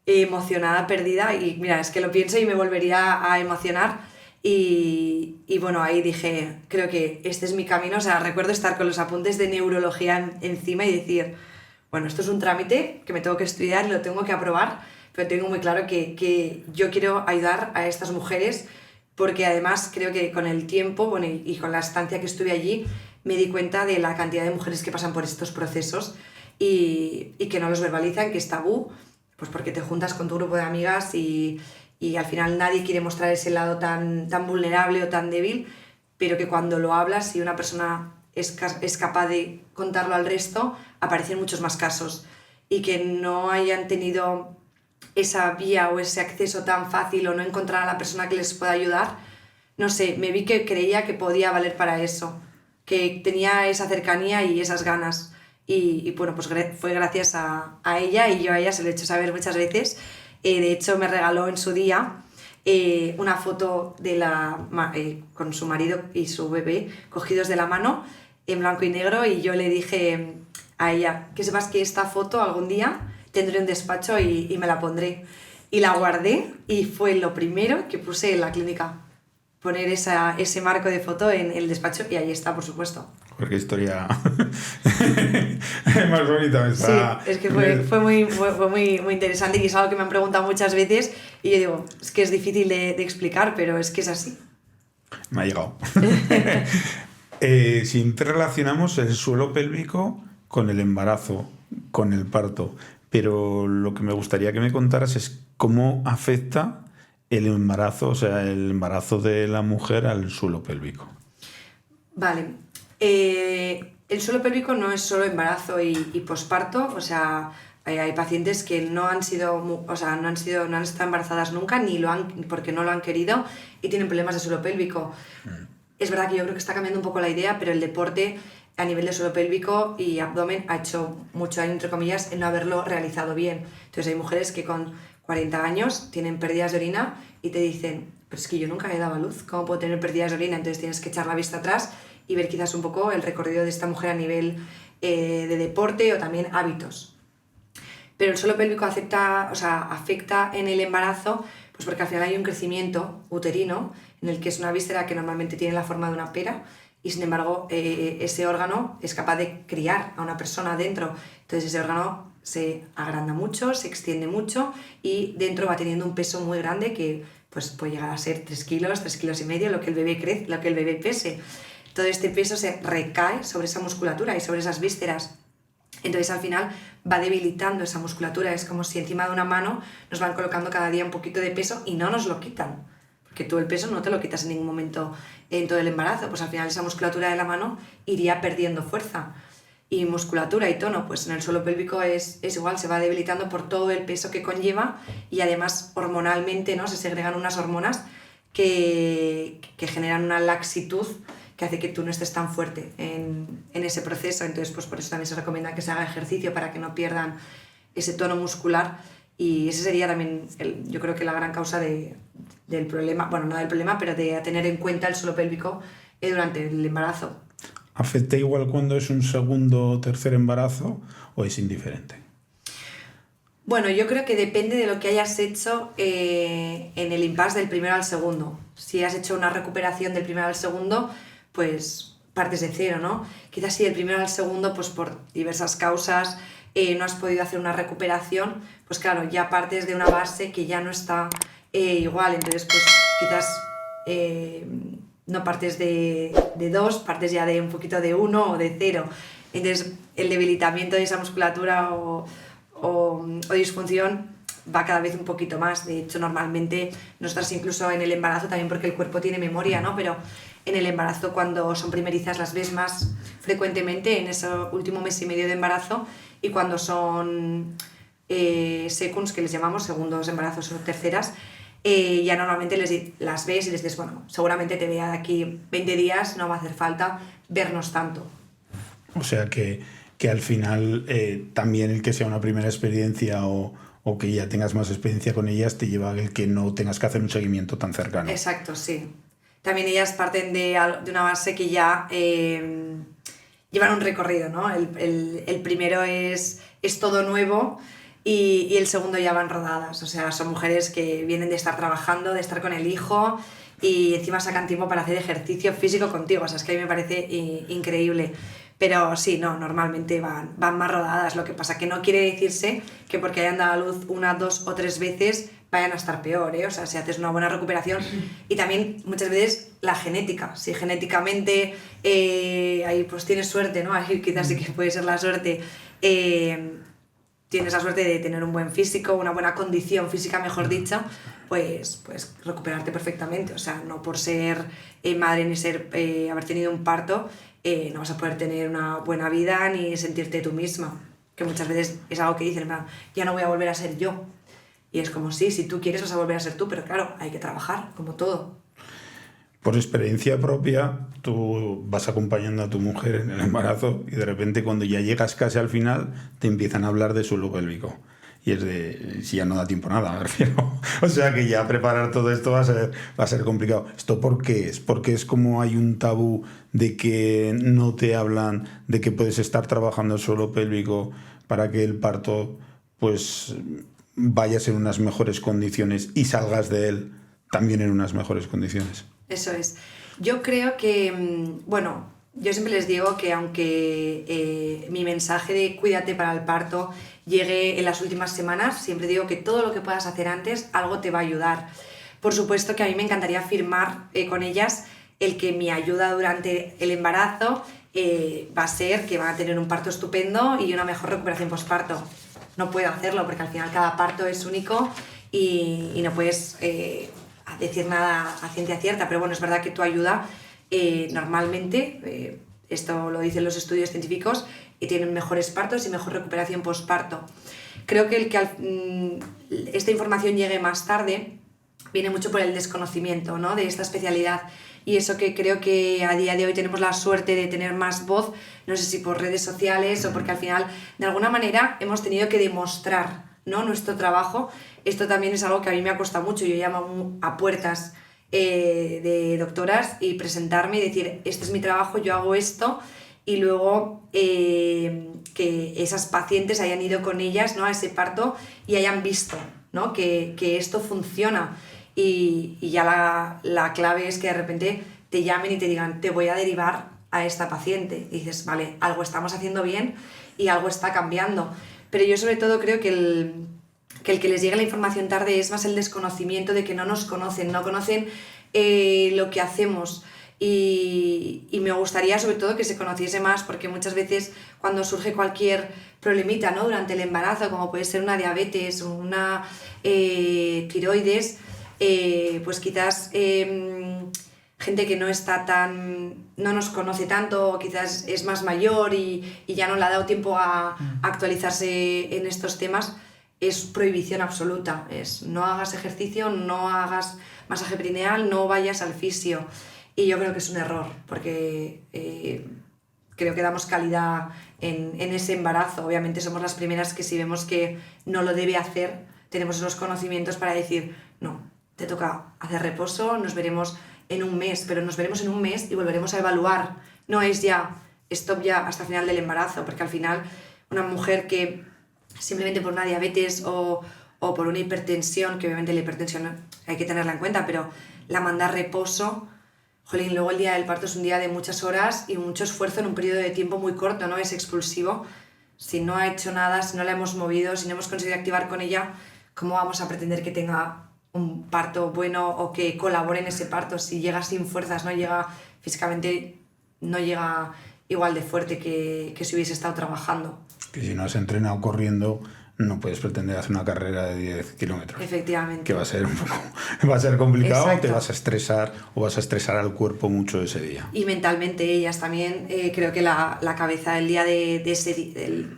emocionada, perdida, y mira, es que lo pienso y me volvería a emocionar. Y bueno, ahí dije, creo que este es mi camino. O sea, recuerdo estar con los apuntes de neurología encima y decir, bueno, esto es un trámite que me tengo que estudiar y lo tengo que aprobar, pero tengo muy claro que yo quiero ayudar a estas mujeres, porque además creo que con el tiempo, bueno, y con la estancia que estuve allí, me di cuenta de la cantidad de mujeres que pasan por estos procesos y que no los verbalizan, que es tabú, pues porque te juntas con tu grupo de amigas y al final nadie quiere mostrar ese lado tan vulnerable o tan débil, pero que cuando lo hablas y una persona es capaz de contarlo al resto, aparecen muchos más casos, y que no hayan tenido esa vía o ese acceso tan fácil o no encontrar a la persona que les pueda ayudar, no sé, me vi que creía que podía valer para eso, que tenía esa cercanía y esas ganas. Y bueno, pues fue gracias a ella, y yo a ella se lo he hecho saber muchas veces. De hecho, me regaló en su día una foto con su marido y su bebé cogidos de la mano en blanco y negro, y yo le dije a ella, que sepas que esta foto algún día tendré un despacho y me la pondré. Y la guardé, y fue lo primero que puse en la clínica, poner ese marco de foto en el despacho, y ahí está, por supuesto. Porque historia más bonita me está. Sí, es que fue muy interesante, y es algo que me han preguntado muchas veces, y yo digo, es que es difícil de explicar, pero es que es así. Me ha llegado. Siempre relacionamos el suelo pélvico con el embarazo, con el parto, pero lo que me gustaría que me contaras es cómo afecta el embarazo, o sea, el embarazo de la mujer al suelo pélvico. Vale. El suelo pélvico no es solo embarazo y posparto, o sea, hay pacientes que no han estado embarazadas nunca, ni porque no lo han querido, y tienen problemas de suelo pélvico. Es verdad que yo creo que está cambiando un poco la idea, pero el deporte a nivel de suelo pélvico y abdomen ha hecho mucho daño, entre comillas, en no haberlo realizado bien. Entonces hay mujeres que con 40 años tienen pérdidas de orina y te dicen, pero es que yo nunca he dado a luz, ¿cómo puedo tener pérdidas de orina? Entonces tienes que echar la vista atrás y ver quizás un poco el recorrido de esta mujer a nivel de deporte o también hábitos. Pero el suelo pélvico afecta en el embarazo, pues porque al final hay un crecimiento uterino en el que es una víscera que normalmente tiene la forma de una pera, y sin embargo ese órgano es capaz de criar a una persona dentro. Entonces ese órgano se agranda mucho, se extiende mucho, y dentro va teniendo un peso muy grande que pues puede llegar a ser 3 kilos, 3,5 kilos, lo que el bebé crece, lo que el bebé pese. Todo este peso se recae sobre esa musculatura y sobre esas vísceras. Entonces al final va debilitando esa musculatura. Es como si encima de una mano nos van colocando cada día un poquito de peso y no nos lo quitan, porque tú el peso no te lo quitas en ningún momento en todo el embarazo. Pues al final esa musculatura de la mano iría perdiendo fuerza, y musculatura y tono, pues en el suelo pélvico es igual, se va debilitando por todo el peso que conlleva, y además hormonalmente, ¿no?, se segregan unas hormonas que generan una laxitud que hace que tú no estés tan fuerte en ese proceso. Entonces pues por eso también se recomienda que se haga ejercicio para que no pierdan ese tono muscular, y ese sería también yo creo que la gran causa del problema, bueno, no del problema, pero de tener en cuenta el suelo pélvico durante el embarazo. ¿Afecta igual cuando es un segundo o tercer embarazo o es indiferente? Bueno, yo creo que depende de lo que hayas hecho en el impasse del primero al segundo. Si has hecho una recuperación del primero al segundo, pues partes de cero, ¿no? Quizás si del primero al segundo, pues por diversas causas, no has podido hacer una recuperación, pues claro, ya partes de una base que ya no está igual. Entonces, pues quizás no partes de 2, partes ya de un poquito de 1 o de 0. Entonces, el debilitamiento de esa musculatura o disfunción va cada vez un poquito más. De hecho, normalmente nosotras incluso en el embarazo, también porque el cuerpo tiene memoria, ¿no? Pero en el embarazo, cuando son primerizas, las ves más frecuentemente en ese último mes y medio de embarazo, y cuando son seconds, que les llamamos, segundos embarazos o terceras, ya normalmente las ves y les dices, bueno, seguramente te vea de aquí 20 días, no va a hacer falta vernos tanto. O sea que al final también el que sea una primera experiencia o que ya tengas más experiencia con ellas te lleva a el que no tengas que hacer un seguimiento tan cercano. Exacto, sí. También ellas parten de una base que ya llevan un recorrido, ¿no? El primero es todo nuevo y el segundo ya van rodadas. O sea, son mujeres que vienen de estar trabajando, de estar con el hijo y encima sacan tiempo para hacer ejercicio físico contigo. O sea, es que a mí me parece increíble. Pero sí, no, normalmente van más rodadas. Lo que pasa que no quiere decirse que porque hayan dado a luz 1, 2 o 3 veces vayan a estar peor, ¿eh? O sea, si haces una buena recuperación. Y también muchas veces la genética. Si genéticamente ahí pues tienes suerte, ¿no? Ahí quizás sí que puede ser la suerte. Tienes la suerte de tener un buen físico, una buena condición física, mejor dicho, pues recuperarte perfectamente. O sea, no por ser madre ni haber tenido un parto, no vas a poder tener una buena vida ni sentirte tú misma. Que muchas veces es algo que dicen, ya no voy a volver a ser yo. Y es como, sí, si tú quieres vas a volver a ser tú, pero claro, hay que trabajar, como todo. Por experiencia propia, tú vas acompañando a tu mujer en el embarazo y de repente cuando ya llegas casi al final te empiezan a hablar de suelo pélvico. Y es de, si ya no da tiempo a nada, me refiero. O sea que ya preparar todo esto va a ser complicado. ¿Esto por qué es? Porque es como hay un tabú de que no te hablan de que puedes estar trabajando el suelo pélvico para que el parto pues vayas en unas mejores condiciones y salgas de él también en unas mejores condiciones. Eso es. Yo creo que, bueno, yo siempre les digo que aunque mi mensaje de cuídate para el parto llegue en las últimas semanas, siempre digo que todo lo que puedas hacer antes, algo te va a ayudar. Por supuesto que a mí me encantaría afirmar con ellas el que mi ayuda durante el embarazo va a ser que van a tener un parto estupendo y una mejor recuperación postparto. No puedo hacerlo porque al final cada parto es único y no puedes decir nada a ciencia cierta, pero bueno, es verdad que tu ayuda normalmente, esto lo dicen los estudios científicos, y tienen mejores partos y mejor recuperación postparto. Creo que esta información llegue más tarde viene mucho por el desconocimiento, ¿no?, de esta especialidad, y eso que creo que a día de hoy tenemos la suerte de tener más voz, no sé si por redes sociales o porque al final de alguna manera hemos tenido que demostrar, ¿no?, nuestro trabajo. Esto también es algo que a mí me ha costado mucho. Yo llamo a puertas de doctoras y presentarme y decir, este es mi trabajo, yo hago esto, y luego que esas pacientes hayan ido con ellas, ¿no?, a ese parto y hayan visto, ¿no?, que esto funciona. Y ya la clave es que de repente te llamen y te digan, te voy a derivar a esta paciente. Y dices, vale, algo estamos haciendo bien y algo está cambiando. Pero yo sobre todo creo que el que les llegue la información tarde es más el desconocimiento de que no nos conocen, no conocen lo que hacemos. Y me gustaría sobre todo que se conociese más, porque muchas veces cuando surge cualquier problemita, ¿no?, durante el embarazo, como puede ser una diabetes o una tiroides, pues quizás gente que no nos conoce tanto, o quizás es más mayor y ya no le ha dado tiempo a actualizarse en estos temas, es prohibición absoluta. Es no hagas ejercicio, no hagas masaje perineal, no vayas al fisio. Y yo creo que es un error, porque creo que damos calidad en ese embarazo. Obviamente somos las primeras que si vemos que no lo debe hacer, tenemos esos conocimientos para decir, no, te toca hacer reposo, nos veremos en un mes, pero nos veremos en un mes y volveremos a evaluar. No es ya, stop ya hasta el final del embarazo, porque al final una mujer que simplemente por una diabetes o por una hipertensión, que obviamente la hipertensión hay que tenerla en cuenta, pero la manda a reposo, jolín, luego el día del parto es un día de muchas horas y mucho esfuerzo en un periodo de tiempo muy corto, ¿no? Es expulsivo. Si no ha hecho nada, si no la hemos movido, si no hemos conseguido activar con ella, ¿cómo vamos a pretender que tenga un parto bueno o que colabore en ese parto si llega sin fuerzas, no llega físicamente, no llega igual de fuerte que si hubiese estado trabajando? Que si no has entrenado corriendo, no puedes pretender hacer una carrera de 10 kilómetros. Efectivamente. Que va a ser va a ser complicado. Exacto. Te vas a estresar o vas a estresar al cuerpo mucho ese día. Y mentalmente ellas también, creo que la cabeza del día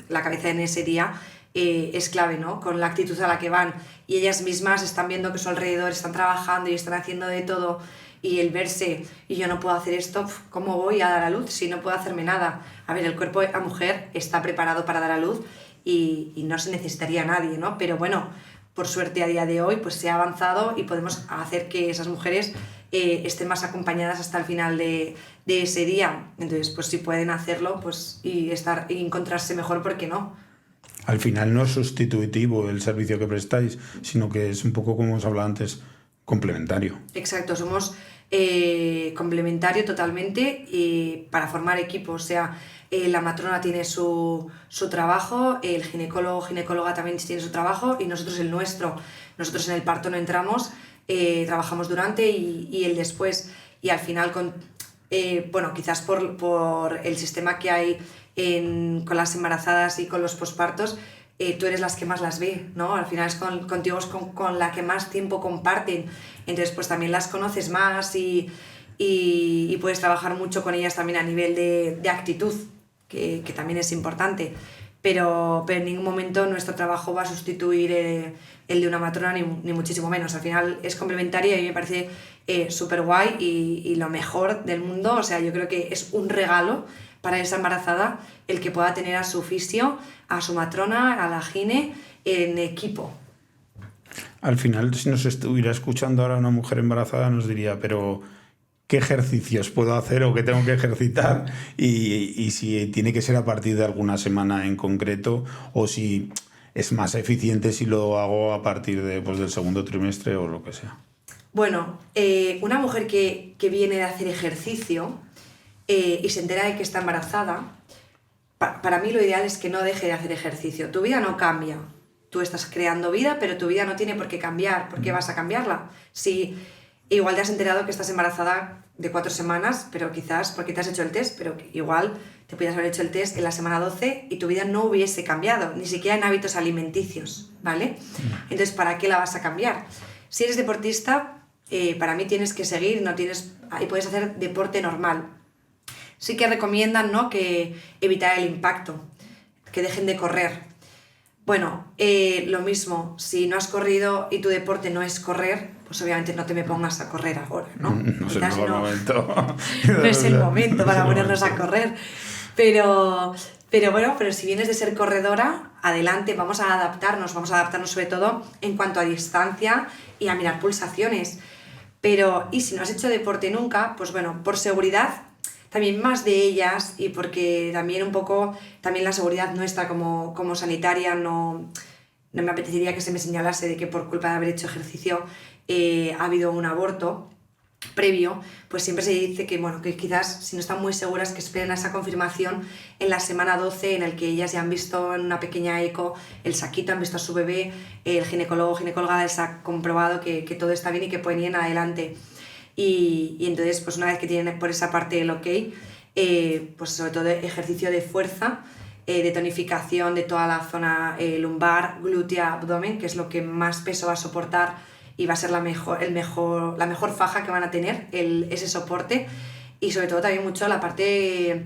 la cabeza en ese día es clave, ¿no? Con la actitud a la que van. Y ellas mismas están viendo que a su alrededor están trabajando y están haciendo de todo. Y el verse, y yo no puedo hacer esto, ¿cómo voy a dar a luz si no puedo hacerme nada? A ver, el cuerpo de la mujer está preparado para dar a luz y no se necesitaría a nadie, ¿no? Pero bueno, por suerte a día de hoy pues se ha avanzado y podemos hacer que esas mujeres estén más acompañadas hasta el final de ese día. Entonces, pues si pueden hacerlo pues, y encontrarse mejor, ¿por qué no? Al final no es sustitutivo el servicio que prestáis, sino que es un poco, como os hablaba antes, complementario. Exacto, somos complementario totalmente para formar equipo. O sea, la matrona tiene su trabajo, el ginecólogo ginecóloga también tiene su trabajo y nosotros el nuestro. Nosotros en el parto no entramos, trabajamos durante y el después. Y al final, bueno, quizás por el sistema que hay con las embarazadas y con los pospartos, tú eres las que más las ve, ¿no? Al final es contigo es con la que más tiempo comparten. Entonces, pues también las conoces más y puedes trabajar mucho con ellas también a nivel de actitud, que también es importante. Pero en ningún momento nuestro trabajo va a sustituir el de una matrona, ni muchísimo menos. Al final es complementario y a mí me parece súper guay y lo mejor del mundo. O sea, yo creo que es un regalo para esa embarazada el que pueda tener a su fisio, a su matrona, a la gine en equipo. Al final, si nos estuviera escuchando ahora una mujer embarazada, nos diría, pero ¿qué ejercicios puedo hacer o qué tengo que ejercitar? Y si tiene que ser a partir de alguna semana en concreto o si es más eficiente si lo hago a partir del segundo trimestre o lo que sea. Bueno, una mujer que viene de hacer ejercicio y se entera de que está embarazada, para mí lo ideal es que no deje de hacer ejercicio. Tu vida no cambia. Tú estás creando vida, pero tu vida no tiene por qué cambiar. ¿Por qué vas a cambiarla? Si igual te has enterado que estás embarazada de 4 semanas, pero quizás porque te has hecho el test, pero igual te podías haber hecho el test en la semana 12 y tu vida no hubiese cambiado, ni siquiera en hábitos alimenticios, ¿vale? Entonces, ¿para qué la vas a cambiar? Si eres deportista, para mí tienes que seguir, y puedes hacer deporte normal. Sí que recomiendan, ¿no?, que evitar el impacto, que dejen de correr. Bueno, lo mismo, si no has corrido y tu deporte no es correr, pues obviamente no te me pongas a correr ahora, ¿no? No es el mejor momento. No es el momento para ponernos a correr. Pero si vienes de ser corredora, adelante, vamos a adaptarnos sobre todo en cuanto a distancia y a mirar pulsaciones. Y si no has hecho deporte nunca, pues bueno, por seguridad, también más de ellas y porque también un poco, también la seguridad nuestra como sanitaria, no me apetecería que se me señalase de que por culpa de haber hecho ejercicio ha habido un aborto previo, pues siempre se dice que, bueno, que quizás si no están muy seguras que esperen a esa confirmación en la semana 12 en el que ellas ya han visto en una pequeña eco el saquito, han visto a su bebé, el ginecólogo o ginecóloga les ha comprobado que todo está bien y que pueden ir en adelante. Y entonces, pues una vez que tienen por esa parte el ok, pues sobre todo ejercicio de fuerza, de tonificación de toda la zona lumbar, glútea, abdomen, que es lo que más peso va a soportar y va a ser la mejor faja que van a tener, ese soporte, y sobre todo también mucho la parte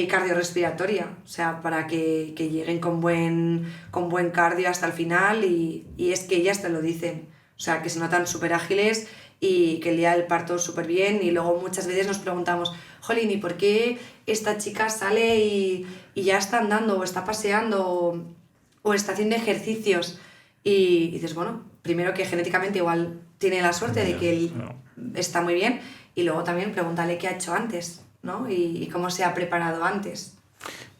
cardiorrespiratoria, o sea, para que lleguen con buen cardio hasta el final y es que ellas te lo dicen, o sea, que se notan súper ágiles y que el día del parto súper bien. Y luego muchas veces nos preguntamos, jolín, ¿y por qué esta chica sale y ya está andando o está paseando o está haciendo ejercicios? Y dices, bueno, primero que genéticamente igual tiene la suerte de que él está muy bien y luego también pregúntale qué ha hecho antes, ¿no? Y cómo se ha preparado antes.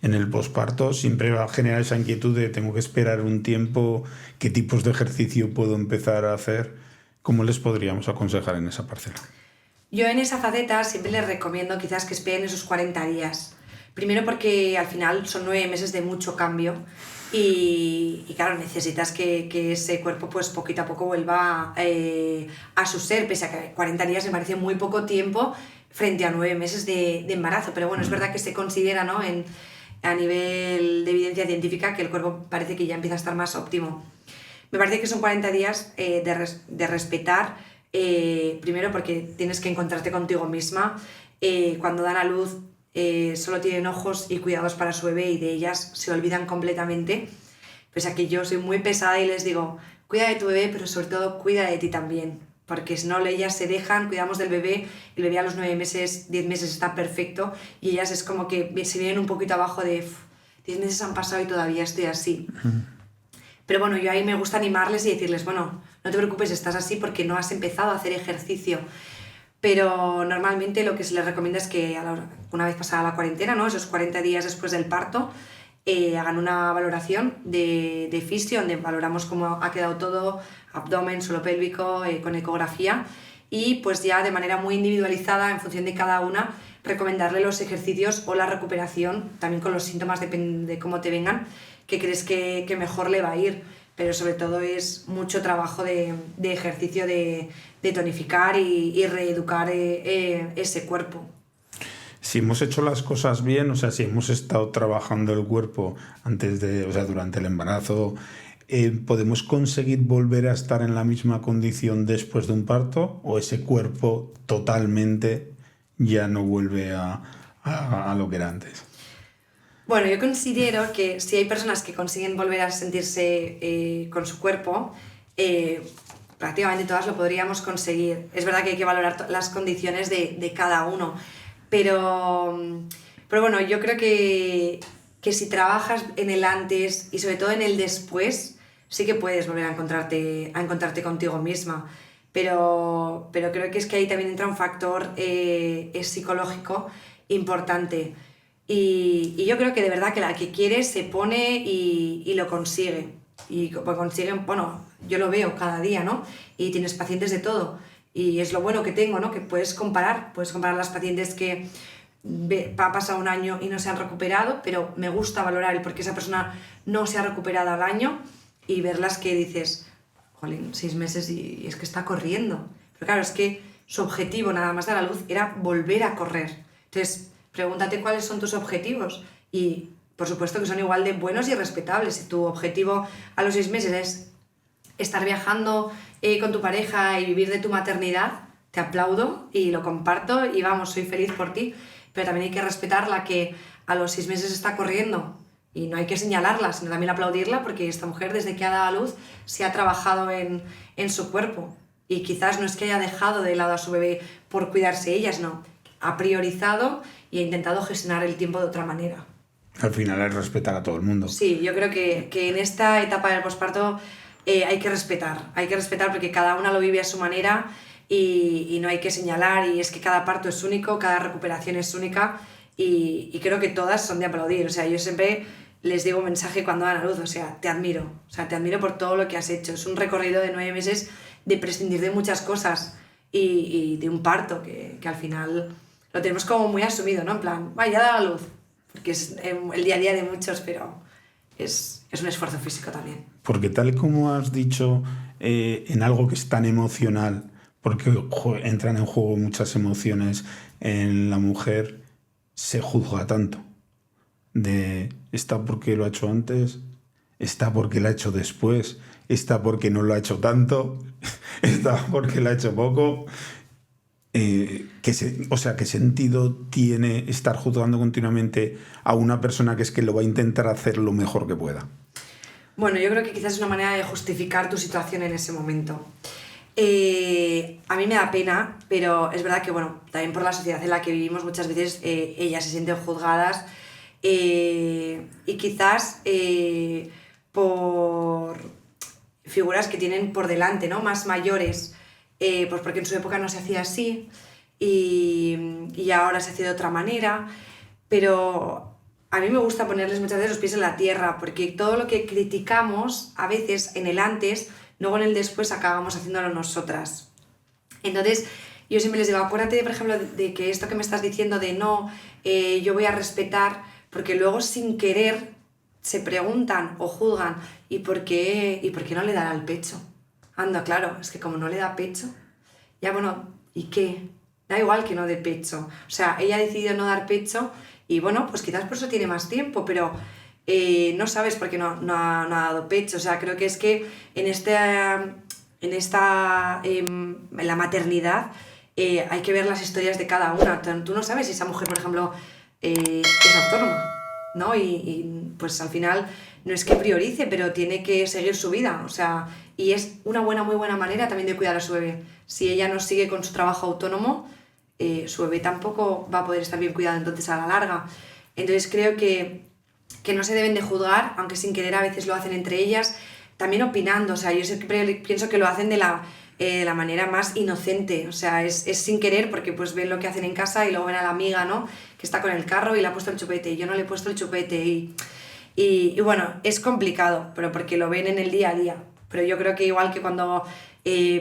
En el posparto siempre va a generar esa inquietud de tengo que esperar un tiempo, qué tipos de ejercicio puedo empezar a hacer. ¿Cómo les podríamos aconsejar en esa parcela? Yo en esa faceta siempre les recomiendo quizás que esperen esos 40 días. Primero porque al final son 9 meses de mucho cambio y claro, necesitas que ese cuerpo pues poquito a poco vuelva a su ser, pese a que 40 días me parece muy poco tiempo frente a 9 meses de embarazo. Pero bueno, es verdad que se considera, ¿no?, a nivel de evidencia científica que el cuerpo parece que ya empieza a estar más óptimo. Me parece que son 40 días de respetar, primero porque tienes que encontrarte contigo misma. Cuando dan a luz solo tienen ojos y cuidados para su bebé y de ellas se olvidan completamente. Pese a que yo soy muy pesada y les digo, cuida de tu bebé, pero sobre todo cuida de ti también. Porque si no, ellas se dejan, cuidamos del bebé, el bebé a los 9 meses, 10 meses está perfecto y ellas es como que se vienen un poquito abajo de 10 meses han pasado y todavía estoy así. Pero bueno, yo ahí me gusta animarles y decirles, bueno, no te preocupes, estás así porque no has empezado a hacer ejercicio. Pero normalmente lo que se les recomienda es que una vez pasada la cuarentena, ¿no? Esos 40 días después del parto, hagan una valoración de fisio, donde valoramos cómo ha quedado todo, abdomen, suelo pélvico, con ecografía, y pues ya de manera muy individualizada, en función de cada una, recomendarle los ejercicios o la recuperación, también con los síntomas, depende de cómo te vengan, que crees que mejor le va a ir. Pero sobre todo es mucho trabajo de ejercicio de tonificar y reeducar ese cuerpo. Si hemos hecho las cosas bien, o sea, si hemos estado trabajando el cuerpo durante el embarazo, ¿podemos conseguir volver a estar en la misma condición después de un parto? ¿O ese cuerpo totalmente ya no vuelve a lo que era antes? Bueno, yo considero que si hay personas que consiguen volver a sentirse con su cuerpo, prácticamente todas lo podríamos conseguir. Es verdad que hay que valorar las condiciones de cada uno, pero bueno, yo creo que si trabajas en el antes y sobre todo en el después, sí que puedes volver a encontrarte contigo misma. Pero creo que es que ahí también entra un factor psicológico importante. Y yo creo que de verdad que la que quiere se pone y lo consigue. Y pues consiguen, bueno, yo lo veo cada día, ¿no? Y tienes pacientes de todo. Y es lo bueno que tengo, ¿no? Que puedes comparar las pacientes que ha pasado un año y no se han recuperado, pero me gusta valorar el por qué esa persona no se ha recuperado al año y verlas que dices, jolín, 6 meses y es que está corriendo. Pero claro, es que su objetivo nada más de la luz era volver a correr. Entonces, pregúntate cuáles son tus objetivos y por supuesto que son igual de buenos y respetables. Si tu objetivo a los 6 meses es estar viajando con tu pareja y vivir de tu maternidad, te aplaudo y lo comparto y vamos, soy feliz por ti. Pero también hay que respetar la que a los 6 meses está corriendo y no hay que señalarla, sino también aplaudirla porque esta mujer desde que ha dado a luz se ha trabajado en su cuerpo y quizás no es que haya dejado de lado a su bebé por cuidarse ellas, no. Ha priorizado y ha intentado gestionar el tiempo de otra manera. Al final es respetar a todo el mundo. Sí, yo creo que en esta etapa del posparto hay que respetar porque cada una lo vive a su manera y no hay que señalar y es que cada parto es único, cada recuperación es única y creo que todas son de aplaudir. O sea, yo siempre les digo un mensaje cuando dan a luz, o sea, te admiro por todo lo que has hecho. Es un recorrido de 9 meses de prescindir de muchas cosas y de un parto que al final lo tenemos como muy asumido, ¿no? En plan, vaya, da la luz, porque es el día a día de muchos, pero es un esfuerzo físico también. Porque tal como has dicho, en algo que es tan emocional, porque entran en juego muchas emociones en la mujer, se juzga tanto. Está porque lo ha hecho antes, está porque lo ha hecho después, está porque no lo ha hecho tanto, está porque lo ha hecho poco. ¿Qué sentido tiene estar juzgando continuamente a una persona que es que lo va a intentar hacer lo mejor que pueda? Bueno, yo creo que quizás es una manera de justificar tu situación en ese momento. A mí me da pena, pero es verdad que, bueno, también por la sociedad en la que vivimos muchas veces ellas se sienten juzgadas y quizás por figuras que tienen por delante, ¿no? Más mayores, pues porque en su época no se hacía así y ahora se hace de otra manera, pero a mí me gusta ponerles muchas veces los pies en la tierra porque todo lo que criticamos a veces en el antes, luego en el después acabamos haciéndolo nosotras. Entonces yo siempre les digo, acuérdate por ejemplo de que esto que me estás diciendo de no, yo voy a respetar, porque luego sin querer se preguntan o juzgan ¿y por qué no le dará el pecho? Anda, claro, es que como no le da pecho, ya bueno, ¿y qué? da igual que no dé pecho. O sea, ella ha decidido no dar pecho y bueno, pues quizás por eso tiene más tiempo, pero no sabes por qué no ha dado pecho. O sea, creo que es que en la maternidad hay que ver las historias de cada una. Tú no sabes si esa mujer, por ejemplo, es autónoma, ¿no? Y pues al final no es que priorice, pero tiene que seguir su vida. O sea, y es una muy buena manera también de cuidar a su bebé. Si ella no sigue con su trabajo autónomo, su bebé tampoco va a poder estar bien cuidado entonces a la larga. Entonces creo que no se deben de juzgar, aunque sin querer a veces lo hacen entre ellas, también opinando. O sea, yo siempre pienso que lo hacen de la manera más inocente. O sea, es sin querer porque pues ven lo que hacen en casa y luego ven a la amiga, ¿no? Que está con el carro y le ha puesto el chupete y yo no le he puesto el chupete y bueno, es complicado, pero porque lo ven en el día a día. Pero yo creo que igual que cuando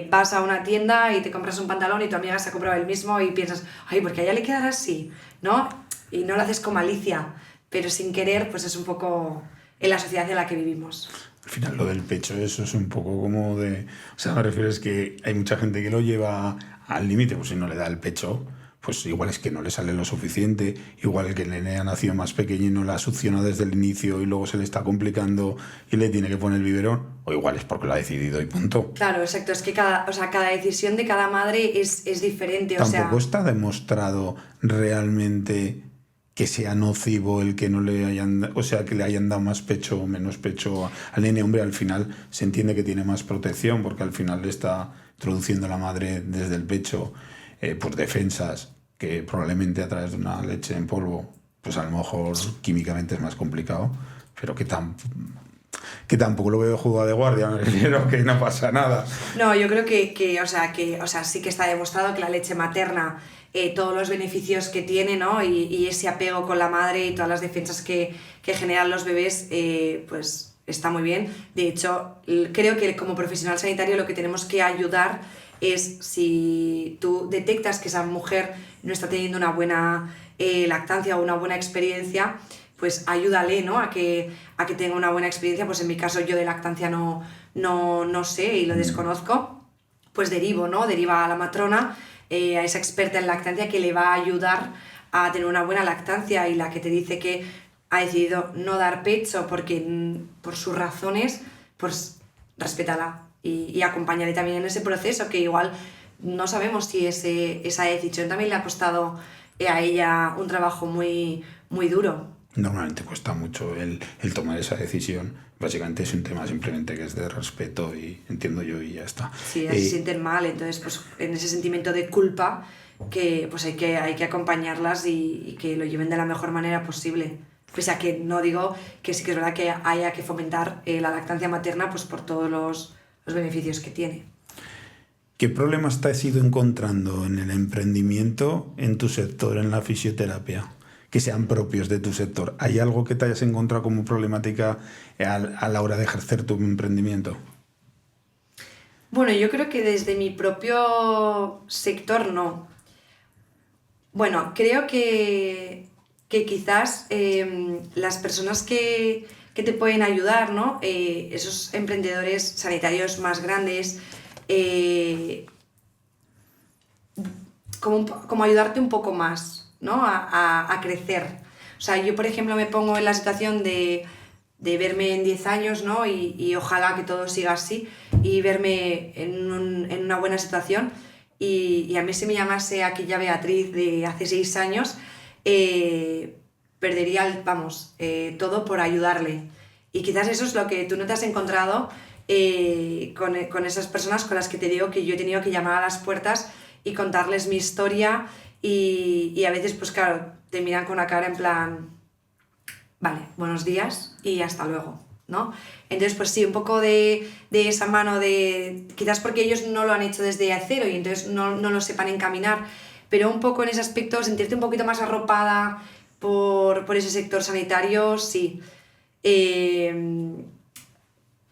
vas a una tienda y te compras un pantalón y tu amiga se ha comprado el mismo y piensas, ay, porque a ella le quedará así, ¿no? Y no lo haces con malicia, pero sin querer, pues es un poco en la sociedad en la que vivimos. Al final lo del pecho, eso es un poco como de... O sea, me refiero es que hay mucha gente que lo lleva al límite, pues si no le da el pecho, pues igual es que no le sale lo suficiente, igual que el nene ha nacido más pequeño y no la ha succionado desde el inicio y luego se le está complicando y le tiene que poner el biberón, o igual es porque lo ha decidido y punto. Claro, exacto, es que cada decisión de cada madre es diferente. Tampoco está demostrado realmente que sea nocivo el que no le hayan, o sea, que le hayan dado más pecho o menos pecho al nene. Hombre, al final se entiende que tiene más protección porque al final le está introduciendo la madre desde el pecho pues defensas que probablemente a través de una leche en polvo pues a lo mejor químicamente es más complicado, pero que tampoco lo veo jugado de guardia, me refiero que no pasa nada. No, yo creo que sí que está demostrado que la leche materna, todos los beneficios que tiene, ¿no? Y ese apego con la madre y todas las defensas que generan los bebés, pues está muy bien. De hecho, creo que como profesional sanitario lo que tenemos que ayudar es, si tú detectas que esa mujer no está teniendo una buena lactancia o una buena experiencia, pues ayúdale, ¿no? a que tenga una buena experiencia. Pues en mi caso yo de lactancia no sé y lo desconozco, pues deriva a la matrona, a esa experta en lactancia que le va a ayudar a tener una buena lactancia, y la que te dice que ha decidido no dar pecho por sus razones, pues respétala y acompáñale también en ese proceso, que igual no sabemos si esa decisión también le ha costado a ella un trabajo muy, muy duro. Normalmente cuesta mucho el tomar esa decisión. Básicamente es un tema simplemente que es de respeto y entiendo yo y ya está. Sí, se sienten mal, entonces pues en ese sentimiento de culpa que pues hay que acompañarlas y que lo lleven de la mejor manera posible. Pese a que no digo que sí que es verdad que haya que fomentar la lactancia materna pues por todos los beneficios que tiene. ¿Qué problemas te has ido encontrando en el emprendimiento en tu sector, en la fisioterapia, que sean propios de tu sector? ¿Hay algo que te hayas encontrado como problemática a la hora de ejercer tu emprendimiento? Bueno, yo creo que desde mi propio sector no. Bueno, creo que quizás las personas que te pueden ayudar, ¿no? Esos emprendedores sanitarios más grandes, como ayudarte un poco más, ¿no? A crecer. O sea, yo por ejemplo me pongo en la situación de verme en 10 años, ¿no? Y ojalá que todo siga así, y verme en una buena situación, y a mí si me llamase aquella Beatriz de hace 6 años, perdería todo por ayudarle. Y quizás eso es lo que tú no te has encontrado con esas personas con las que te digo que yo he tenido que llamar a las puertas y contarles mi historia, y a veces pues claro, te miran con una cara en plan, vale, buenos días y hasta luego, ¿no? Entonces pues sí, un poco de esa mano de, quizás porque ellos no lo han hecho desde cero y entonces no lo sepan encaminar, pero un poco en ese aspecto sentirte un poquito más arropada por ese sector sanitario, sí.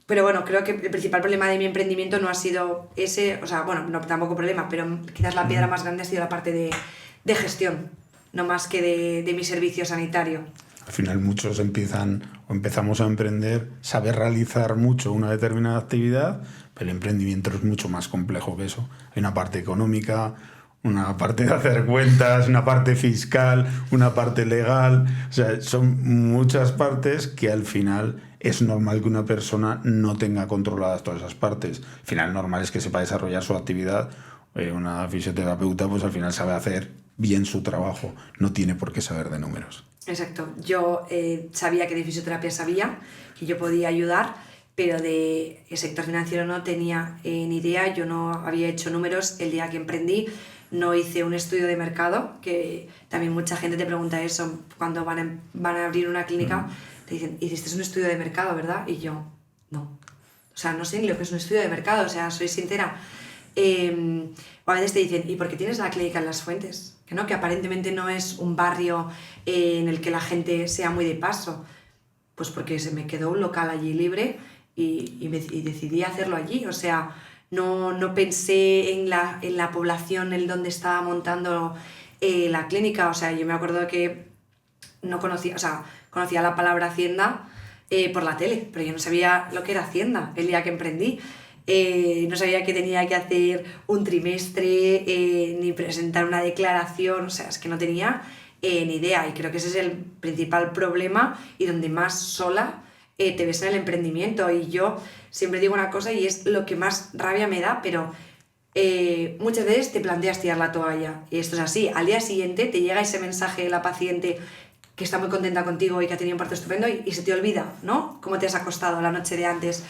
Pero bueno, creo que el principal problema de mi emprendimiento no ha sido ese, o sea, bueno, no, tampoco problema, pero quizás la piedra más grande ha sido la parte de gestión, no más que de mi servicio sanitario. Al final muchos empezamos a emprender, saber realizar mucho una determinada actividad, pero el emprendimiento es mucho más complejo que eso. Hay una parte económica, una parte de hacer cuentas, una parte fiscal, una parte legal. O sea, son muchas partes que al final es normal que una persona no tenga controladas todas esas partes. Al final normal es que sepa desarrollar su actividad. Una fisioterapeuta pues al final sabe hacer bien su trabajo, no tiene por qué saber de números. Exacto. Yo sabía que de fisioterapia sabía, que yo podía ayudar, pero de sector financiero no tenía ni idea. Yo no había hecho números el día que emprendí, no hice un estudio de mercado, que también mucha gente te pregunta eso cuando van a abrir una clínica, te dicen, hiciste un estudio de mercado, ¿verdad? Y yo, no. O sea, no sé ni lo que es un estudio de mercado, o sea, soy sincera. O a veces te dicen, ¿y por qué tienes la clínica en Las Fuentes? Que aparentemente no es un barrio en el que la gente sea muy de paso. Pues porque se me quedó un local allí libre y decidí hacerlo allí. O sea, no pensé en la población en donde estaba montando la clínica. O sea, yo me acuerdo que no conocía, o sea, conocía la palabra Hacienda por la tele, pero yo no sabía lo que era Hacienda el día que emprendí. No sabía que tenía que hacer un trimestre, ni presentar una declaración, o sea, es que no tenía ni idea, y creo que ese es el principal problema y donde más sola te ves en el emprendimiento. Y yo siempre digo una cosa y es lo que más rabia me da, pero muchas veces te planteas tirar la toalla, y esto es así, al día siguiente te llega ese mensaje de la paciente que está muy contenta contigo y que ha tenido un parto estupendo y se te olvida, ¿no? Cómo te has acostado la noche de antes.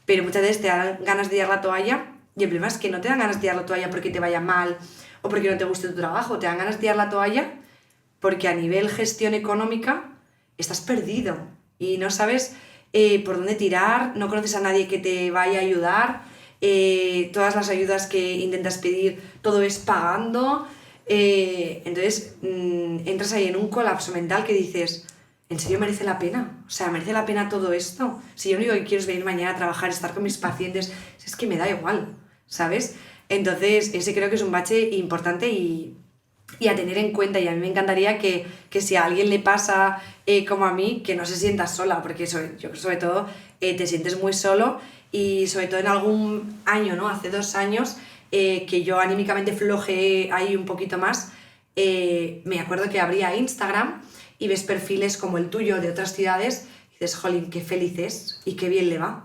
Pero muchas veces te dan ganas de tirar la toalla, y el problema es que no te dan ganas de tirar la toalla porque te vaya mal o porque no te guste tu trabajo, te dan ganas de tirar la toalla porque a nivel gestión económica estás perdido y no sabes por dónde tirar, no conoces a nadie que te vaya a ayudar, todas las ayudas que intentas pedir, todo es pagando, entonces entras ahí en un colapso mental que dices, ¿en serio merece la pena? O sea, ¿merece la pena todo esto? Si yo lo único que quiero es venir mañana a trabajar, estar con mis pacientes, es que me da igual, ¿sabes? Entonces, ese creo que es un bache importante y a tener en cuenta, y a mí me encantaría que si a alguien le pasa como a mí, que no se sienta sola, porque yo sobre todo te sientes muy solo, y sobre todo en algún año, ¿no? Hace 2 años, que yo anímicamente flojeé ahí un poquito más, me acuerdo que abría Instagram y ves perfiles como el tuyo de otras ciudades y dices, jolín, qué feliz es y qué bien le va.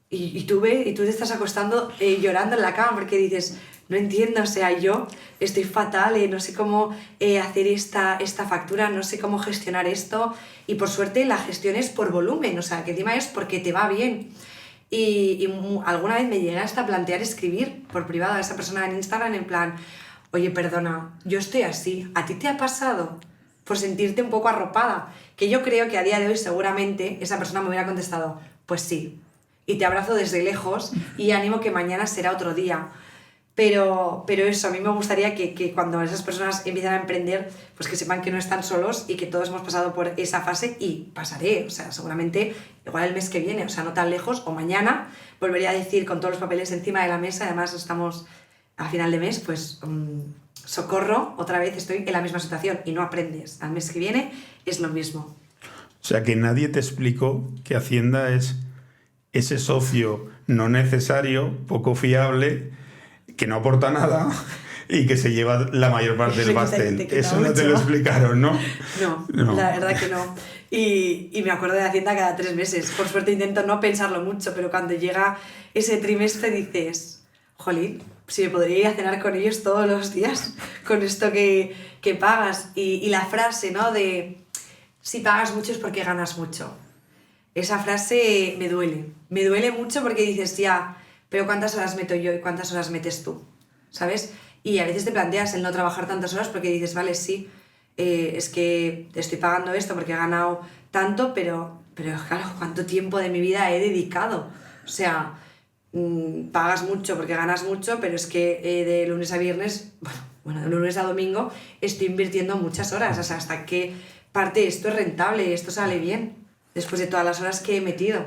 Y tú te estás acostando llorando en la cama porque dices, no entiendo, o sea, yo estoy fatal, no sé cómo hacer esta factura, no sé cómo gestionar esto, y por suerte la gestión es por volumen, o sea, que encima es porque te va bien. Y alguna vez me llegué hasta a plantear escribir por privado a esa persona en Instagram en plan, oye, perdona, yo estoy así, ¿a ti te ha pasado? Por sentirte un poco arropada, que yo creo que a día de hoy seguramente esa persona me hubiera contestado, pues sí, y te abrazo desde lejos y ánimo que mañana será otro día. Pero eso, a mí me gustaría que cuando esas personas empiezan a emprender, pues que sepan que no están solos y que todos hemos pasado por esa fase, y pasaré, o sea, seguramente igual el mes que viene, o sea, no tan lejos, o mañana, volveré a decir con todos los papeles encima de la mesa, además estamos a final de mes, pues socorro, otra vez estoy en la misma situación, y no aprendes. Al mes que viene es lo mismo. O sea, que nadie te explicó que Hacienda es ese socio no necesario, poco fiable, que no aporta nada y que se lleva la mayor parte del pastel. Eso no te lo explicaron, ¿no? No, la verdad que no. Y me acuerdo de Hacienda cada 3 meses. Por suerte intento no pensarlo mucho, pero cuando llega ese trimestre dices, jolín, si me podría ir a cenar con ellos todos los días con esto que pagas. Y la frase, ¿no? De si pagas mucho es porque ganas mucho. Esa frase me duele mucho porque dices, ya, pero ¿cuántas horas meto yo y cuántas horas metes tú? ¿Sabes? Y a veces te planteas el no trabajar tantas horas porque dices, vale, sí, es que te estoy pagando esto porque he ganado tanto, pero claro, ¿cuánto tiempo de mi vida he dedicado? O sea, pagas mucho porque ganas mucho, pero es que de lunes a viernes, bueno, de lunes a domingo estoy invirtiendo muchas horas. O sea, ¿hasta qué parte esto es rentable, esto sale bien? Después de todas las horas que he metido.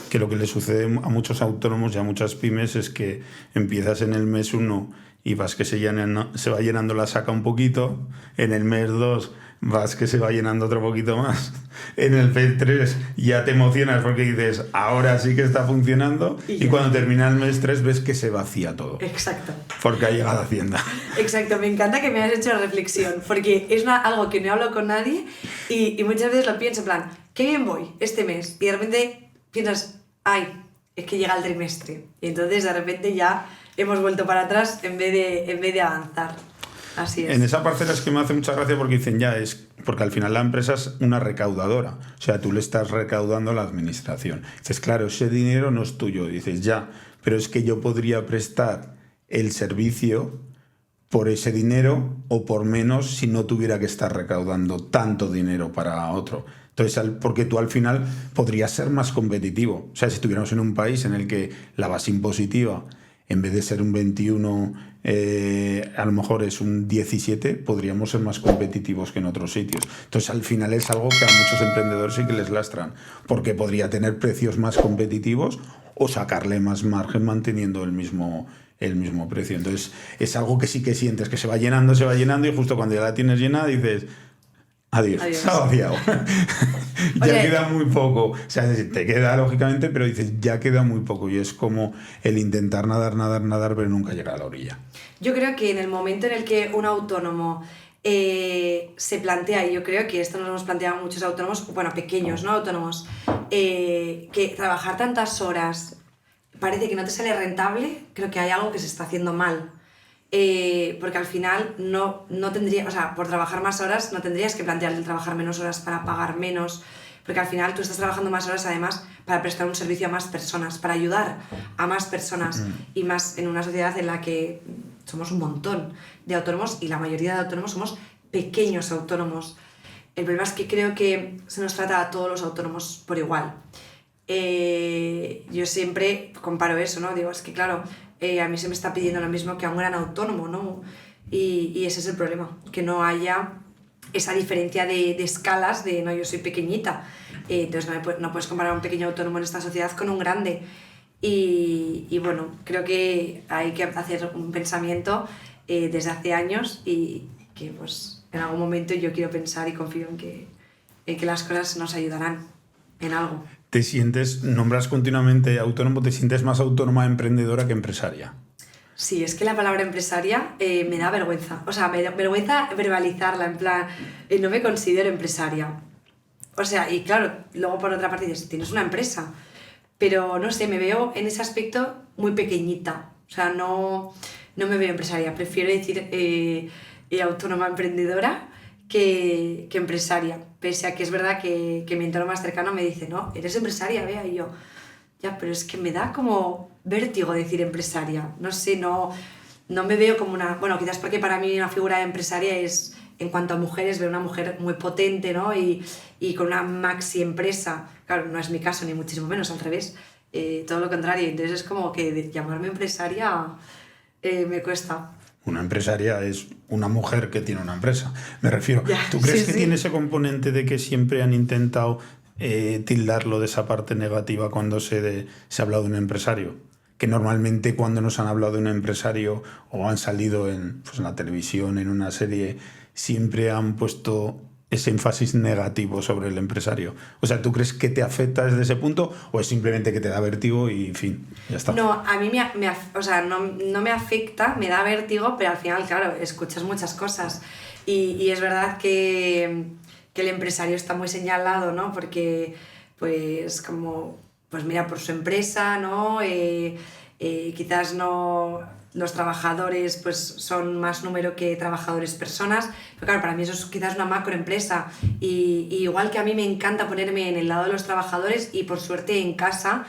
Que lo que le sucede a muchos autónomos y a muchas pymes es que empiezas en el mes 1 y vas que se va llenando la saca un poquito, en el mes 2 vas que se va llenando otro poquito más, en el mes 3 ya te emocionas porque dices, ahora sí que está funcionando, y cuando termina el mes 3 ves que se vacía todo. Exacto. Porque ha llegado Hacienda. Exacto, me encanta que me hayas hecho la reflexión, porque es algo que no hablo con nadie y muchas veces lo pienso en plan, qué bien voy este mes, y de repente piensas, ay, es que llega el trimestre, y entonces de repente ya hemos vuelto para atrás en vez de avanzar. Así es. En esa parcela es que me hace mucha gracia porque dicen porque al final la empresa es una recaudadora, o sea, tú le estás recaudando a la administración. Dices, claro, ese dinero no es tuyo, dices, ya, pero es que yo podría prestar el servicio por ese dinero o por menos si no tuviera que estar recaudando tanto dinero para otro. Entonces, porque tú al final podrías ser más competitivo. O sea, si estuviéramos en un país en el que la base impositiva, en vez de ser un 21, a lo mejor es un 17, podríamos ser más competitivos que en otros sitios. Entonces, al final es algo que a muchos emprendedores sí que les lastran, porque podría tener precios más competitivos o sacarle más margen manteniendo el mismo precio. Entonces, es algo que sí que sientes, que se va llenando y justo cuando ya la tienes llena dices, adiós. Se ha vaciado. Ya queda muy poco. O sea, te queda lógicamente, pero dices, ya queda muy poco. Y es como el intentar nadar, pero nunca llegar a la orilla. Yo creo que en el momento en el que un autónomo se plantea, y yo creo que esto nos hemos planteado muchos autónomos, bueno, pequeños, ¿no? Autónomos, que trabajar tantas horas parece que no te sale rentable, creo que hay algo que se está haciendo mal. Porque al final no tendría, o sea, por trabajar más horas no tendrías que plantearte el trabajar menos horas para pagar menos, porque al final tú estás trabajando más horas además para prestar un servicio a más personas, para ayudar a más personas, y más en una sociedad en la que somos un montón de autónomos y la mayoría de autónomos somos pequeños autónomos. El problema es que creo que se nos trata a todos los autónomos por igual. Yo siempre comparo eso, ¿no? Digo, es que claro, a mí se me está pidiendo lo mismo que a un gran autónomo, ¿no? Y ese es el problema, que no haya esa diferencia de escalas de, no, yo soy pequeñita, entonces no puedes comparar a un pequeño autónomo en esta sociedad con un grande. Y bueno, creo que hay que hacer un pensamiento desde hace años, y que pues en algún momento yo quiero pensar y confío en que las cosas nos ayudarán en algo. ¿Te sientes, nombras continuamente autónomo, te sientes más autónoma emprendedora que empresaria? Sí, es que la palabra empresaria me da vergüenza. O sea, me da vergüenza verbalizarla, en plan, no me considero empresaria. O sea, y claro, luego por otra parte dices, tienes una empresa. Pero no sé, me veo en ese aspecto muy pequeñita. O sea, no me veo empresaria. Prefiero decir autónoma emprendedora que empresaria. Pese a que es verdad que mi entorno más cercano me dice, no, eres empresaria, vea, y yo, ya, pero es que me da como vértigo decir empresaria. No sé, no me veo como una... Bueno, quizás porque para mí una figura de empresaria es, en cuanto a mujeres, ver una mujer muy potente, ¿no? Y con una maxi empresa. Claro, no es mi caso, ni muchísimo menos, al revés. Todo lo contrario. Entonces es como que llamarme empresaria me cuesta. Una empresaria es una mujer que tiene una empresa. Me refiero, ya, ¿tú crees que tiene ese componente de que siempre han intentado tildarlo de esa parte negativa cuando se ha hablado de un empresario? Que normalmente cuando nos han hablado de un empresario o han salido en la televisión, en una serie, siempre han puesto ese énfasis negativo sobre el empresario. O sea, ¿tú crees que te afecta desde ese punto o es simplemente que te da vértigo y en fin, ya está? No, a mí no me afecta, me da vértigo, pero al final, claro, escuchas muchas cosas y es verdad que el empresario está muy señalado, ¿no? Porque, pues mira, por su empresa, ¿no? Quizás no... Los trabajadores pues son más número que trabajadores personas, pero claro, para mí eso es quizás una macroempresa y igual que a mí me encanta ponerme en el lado de los trabajadores y por suerte en casa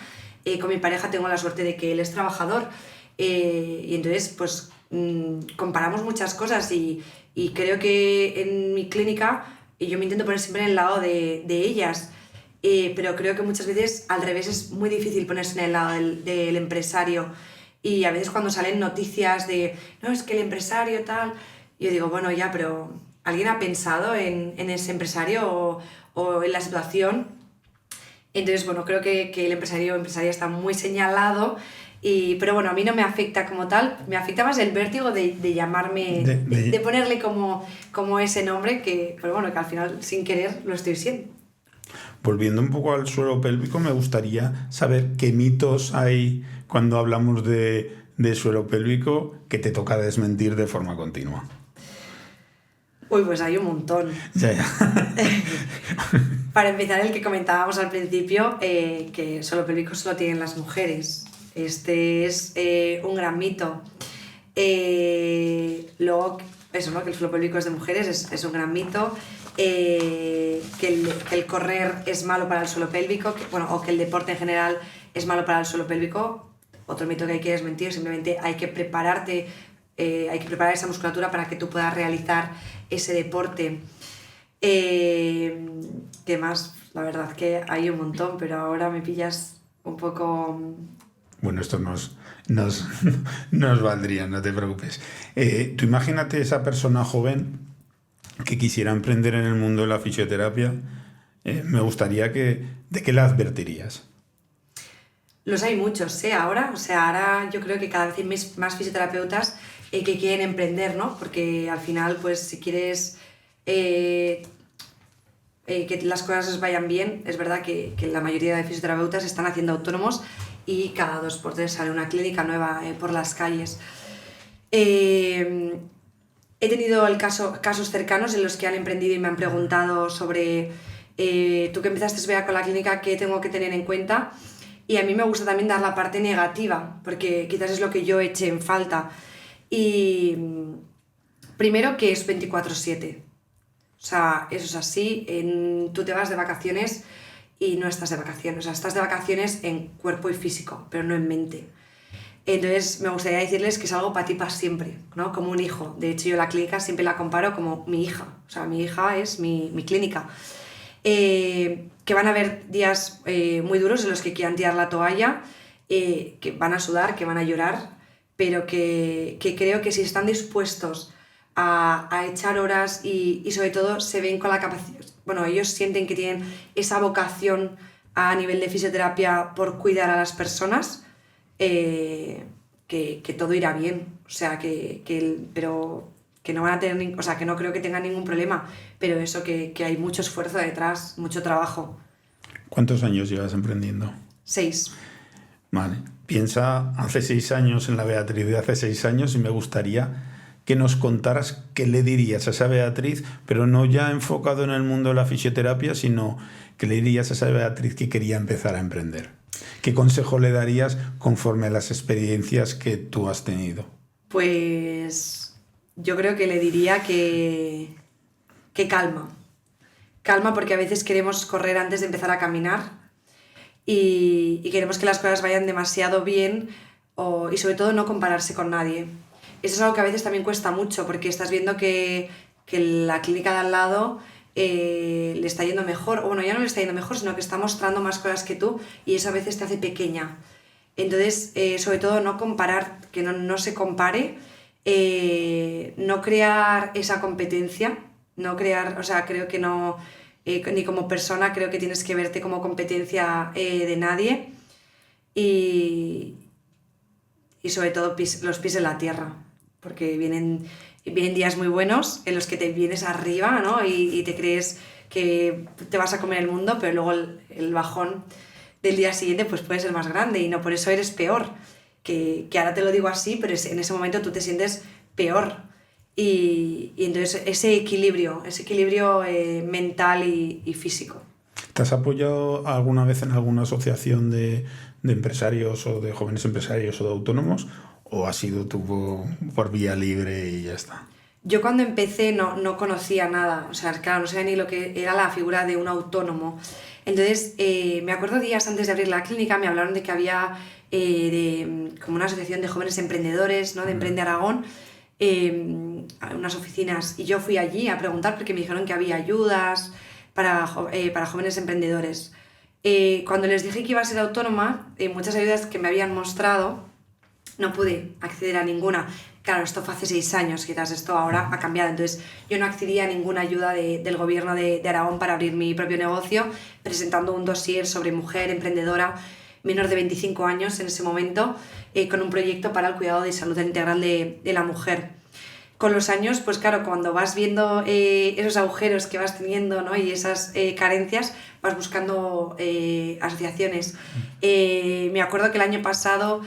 con mi pareja tengo la suerte de que él es trabajador y entonces pues comparamos muchas cosas y creo que en mi clínica yo me intento poner siempre en el lado de ellas, pero creo que muchas veces al revés es muy difícil ponerse en el lado del empresario. Y a veces cuando salen noticias de, no, es que el empresario tal, yo digo, bueno, ya, pero ¿alguien ha pensado en ese empresario o en la situación? Entonces, bueno, creo que el empresario o empresaria está muy señalado Pero bueno, a mí no me afecta como tal, me afecta más el vértigo de llamarme, de ponerle como ese nombre pero bueno, que al final sin querer lo estoy siendo. Volviendo un poco al suelo pélvico, me gustaría saber qué mitos hay cuando hablamos de suelo pélvico que te toca desmentir de forma continua. Uy, pues hay un montón. Ya. Para empezar, el que comentábamos al principio, que suelo pélvico solo tienen las mujeres. Este es un gran mito. Luego, eso, ¿no? Que el suelo pélvico es de mujeres es un gran mito. Que el correr es malo para el suelo pélvico, o que el deporte en general es malo para el suelo pélvico. Otro mito que hay que desmentir, simplemente hay que preparar esa musculatura para que tú puedas realizar ese deporte. ¿Qué más? La verdad que hay un montón, pero ahora me pillas un poco... Bueno, esto nos valdría, no te preocupes. Tú imagínate esa persona joven que quisiera emprender en el mundo de la fisioterapia. Me gustaría ¿de qué la advertirías? Los hay muchos, ahora yo creo que cada vez hay más fisioterapeutas que quieren emprender, ¿no? Porque al final, pues si quieres que las cosas les vayan bien, es verdad que la mayoría de fisioterapeutas están haciendo autónomos y cada 2 por 3 sale una clínica nueva por las calles. He tenido casos cercanos en los que han emprendido y me han preguntado sobre tú que empezaste Bea con la clínica, ¿qué tengo que tener en cuenta? Y a mí me gusta también dar la parte negativa, porque quizás es lo que yo eché en falta. Y primero que es 24/7. O sea, eso es así. Tú te vas de vacaciones y no estás de vacaciones. O sea, estás de vacaciones en cuerpo y físico, pero no en mente. Entonces me gustaría decirles que es algo para ti para siempre, ¿no? Como un hijo. De hecho, yo la clínica siempre la comparo como mi hija. O sea, mi hija es mi clínica. Que van a haber días muy duros en los que quieran tirar la toalla, que van a sudar, que van a llorar, pero que creo que si están dispuestos a echar horas y sobre todo se ven con la capacidad, bueno, ellos sienten que tienen esa vocación a nivel de fisioterapia por cuidar a las personas, que todo irá bien. O sea, pero que no van a tener, o sea, que no creo que tengan ningún problema, pero eso, que hay mucho esfuerzo detrás, mucho trabajo. ¿Cuántos años llevas emprendiendo? 6. Vale. Piensa hace 6 años en la Beatriz de hace 6 años y me gustaría que nos contaras qué le dirías a esa Beatriz, pero no ya enfocado en el mundo de la fisioterapia, sino que le dirías a esa Beatriz que quería empezar a emprender. ¿Qué consejo le darías conforme a las experiencias que tú has tenido? Pues yo creo que le diría que calma. Calma, porque a veces queremos correr antes de empezar a caminar y queremos que las cosas vayan demasiado bien y sobre todo no compararse con nadie. Eso es algo que a veces también cuesta mucho, porque estás viendo que la clínica de al lado le está yendo mejor, o bueno, ya no le está yendo mejor, sino que está mostrando más cosas que tú y eso a veces te hace pequeña. Entonces, sobre todo no comparar, que no se compare, no crear esa competencia, o sea, creo que no, ni como persona creo que tienes que verte como competencia de nadie y sobre todo los pies en la tierra, porque vienen días muy buenos en los que te vienes arriba, ¿no? y te crees que te vas a comer el mundo, pero luego el bajón del día siguiente pues puede ser más grande y no por eso eres peor, que ahora te lo digo así, pero en ese momento tú te sientes peor y entonces ese equilibrio mental y físico. ¿Te has apoyado alguna vez en alguna asociación de empresarios o de jóvenes empresarios o de autónomos o has sido tú por vía libre y ya está? Yo cuando empecé no conocía nada, o sea, claro, no sabía ni lo que era la figura de un autónomo. Entonces, me acuerdo días antes de abrir la clínica, me hablaron de que había como una asociación de jóvenes emprendedores, ¿no? De Emprende Aragón, unas oficinas, y yo fui allí a preguntar porque me dijeron que había ayudas para jóvenes emprendedores. Cuando les dije que iba a ser autónoma, muchas ayudas que me habían mostrado, no pude acceder a ninguna. Claro, esto fue hace 6 años, quizás esto ahora ha cambiado. Entonces, yo no accedí a ninguna ayuda del gobierno de Aragón para abrir mi propio negocio, presentando un dossier sobre mujer emprendedora. menor de 25 años en ese momento, con un proyecto para el cuidado de salud integral de la mujer. Con los años, pues claro, cuando vas viendo esos agujeros que vas teniendo, ¿no? Y esas carencias, vas buscando asociaciones. Me acuerdo que el año pasado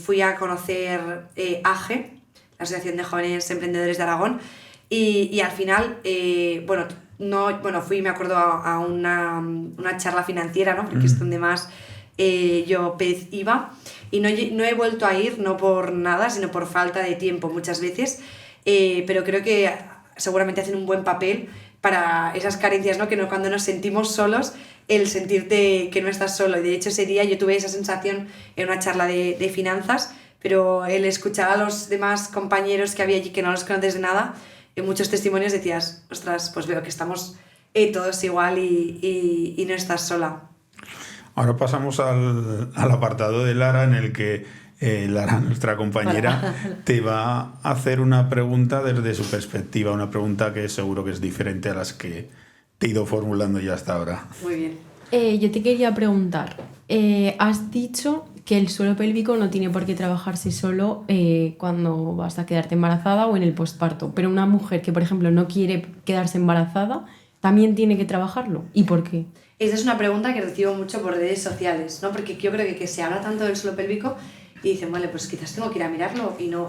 fui a conocer AGE, la Asociación de Jóvenes Emprendedores de Aragón, y al final, fui, me acuerdo, a una charla financiera, ¿no? Porque es donde más yo iba, y no he vuelto a ir, no por nada, sino por falta de tiempo muchas veces, pero creo que seguramente hacen un buen papel para esas carencias, ¿no? Cuando nos sentimos solos, el sentirte que no estás solo. Y de hecho ese día yo tuve esa sensación en una charla de finanzas, pero el escuchar a los demás compañeros que había allí que no los conoces de nada, en muchos testimonios decías, ostras, pues veo que estamos todos igual y no estás sola. Ahora pasamos al apartado de Lara, en el que Lara, nuestra compañera, te va a hacer una pregunta desde su perspectiva, una pregunta que seguro que es diferente a las que te he ido formulando ya hasta ahora. Muy bien. Yo te quería preguntar, has dicho que el suelo pélvico no tiene por qué trabajarse solo cuando vas a quedarte embarazada o en el posparto, pero una mujer que, por ejemplo, no quiere quedarse embarazada, ¿también tiene que trabajarlo? ¿Y por qué? Esta es una pregunta que recibo mucho por redes sociales, ¿no? Porque yo creo que se habla tanto del suelo pélvico y dicen, vale, pues quizás tengo que ir a mirarlo y no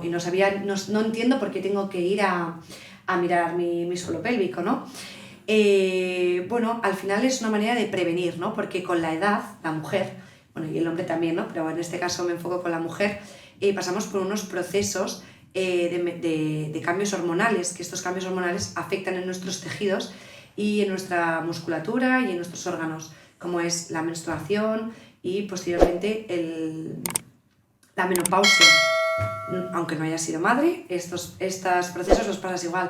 entiendo por qué tengo que ir a mirar mi suelo pélvico, ¿no? Al final es una manera de prevenir, ¿no? Porque con la edad, la mujer, y el hombre también, ¿no? Pero en este caso me enfoco con la mujer, pasamos por unos procesos de cambios hormonales, que estos cambios hormonales afectan en nuestros tejidos y en nuestra musculatura y en nuestros órganos, como es la menstruación y posteriormente la menopausia. Aunque no hayas sido madre, estos procesos los pasas igual.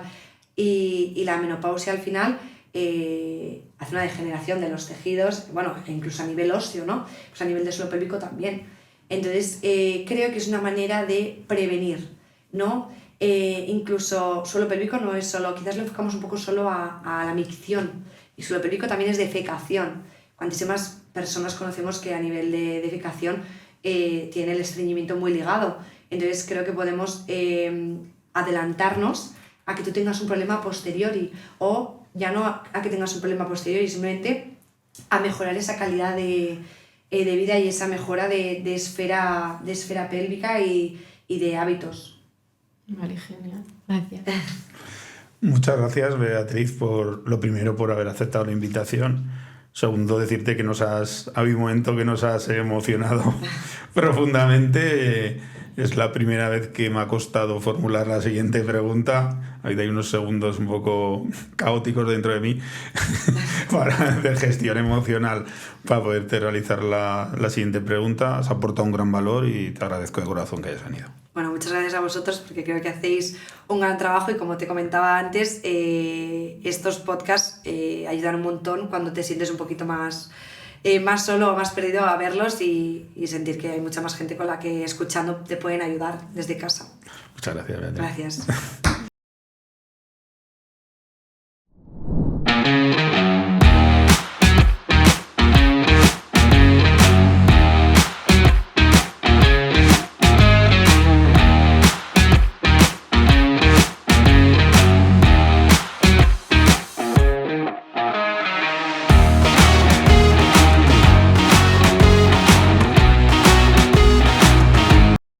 Y la menopausia al final hace una degeneración de los tejidos, incluso a nivel óseo, ¿no? Pues a nivel de suelo pélvico también. Entonces creo que es una manera de prevenir, ¿no? Incluso suelo pélvico no es solo, quizás lo enfocamos un poco solo a la micción, y suelo pélvico también es defecación. Cuantísimas personas conocemos que a nivel de defecación tiene el estreñimiento muy ligado. Entonces creo que podemos adelantarnos a que tú tengas un problema posteriori, o ya no a que tengas un problema posteriori, simplemente a mejorar esa calidad de vida y esa mejora de esfera pélvica y de hábitos. Vale, genial. Gracias. Muchas gracias, Beatriz, por haber aceptado la invitación. Segundo, decirte que ha habido un momento que nos has emocionado profundamente. Es la primera vez que me ha costado formular la siguiente pregunta. Hay unos segundos un poco caóticos dentro de mí de gestión emocional para poderte realizar la siguiente pregunta. Has aportado un gran valor y te agradezco de corazón que hayas venido. Bueno, muchas gracias a vosotros porque creo que hacéis un gran trabajo y como te comentaba antes, estos podcasts ayudan un montón cuando te sientes un poquito más solo o más perdido a verlos y sentir que hay mucha más gente con la que escuchando te pueden ayudar desde casa. Muchas gracias, Beatriz. Gracias.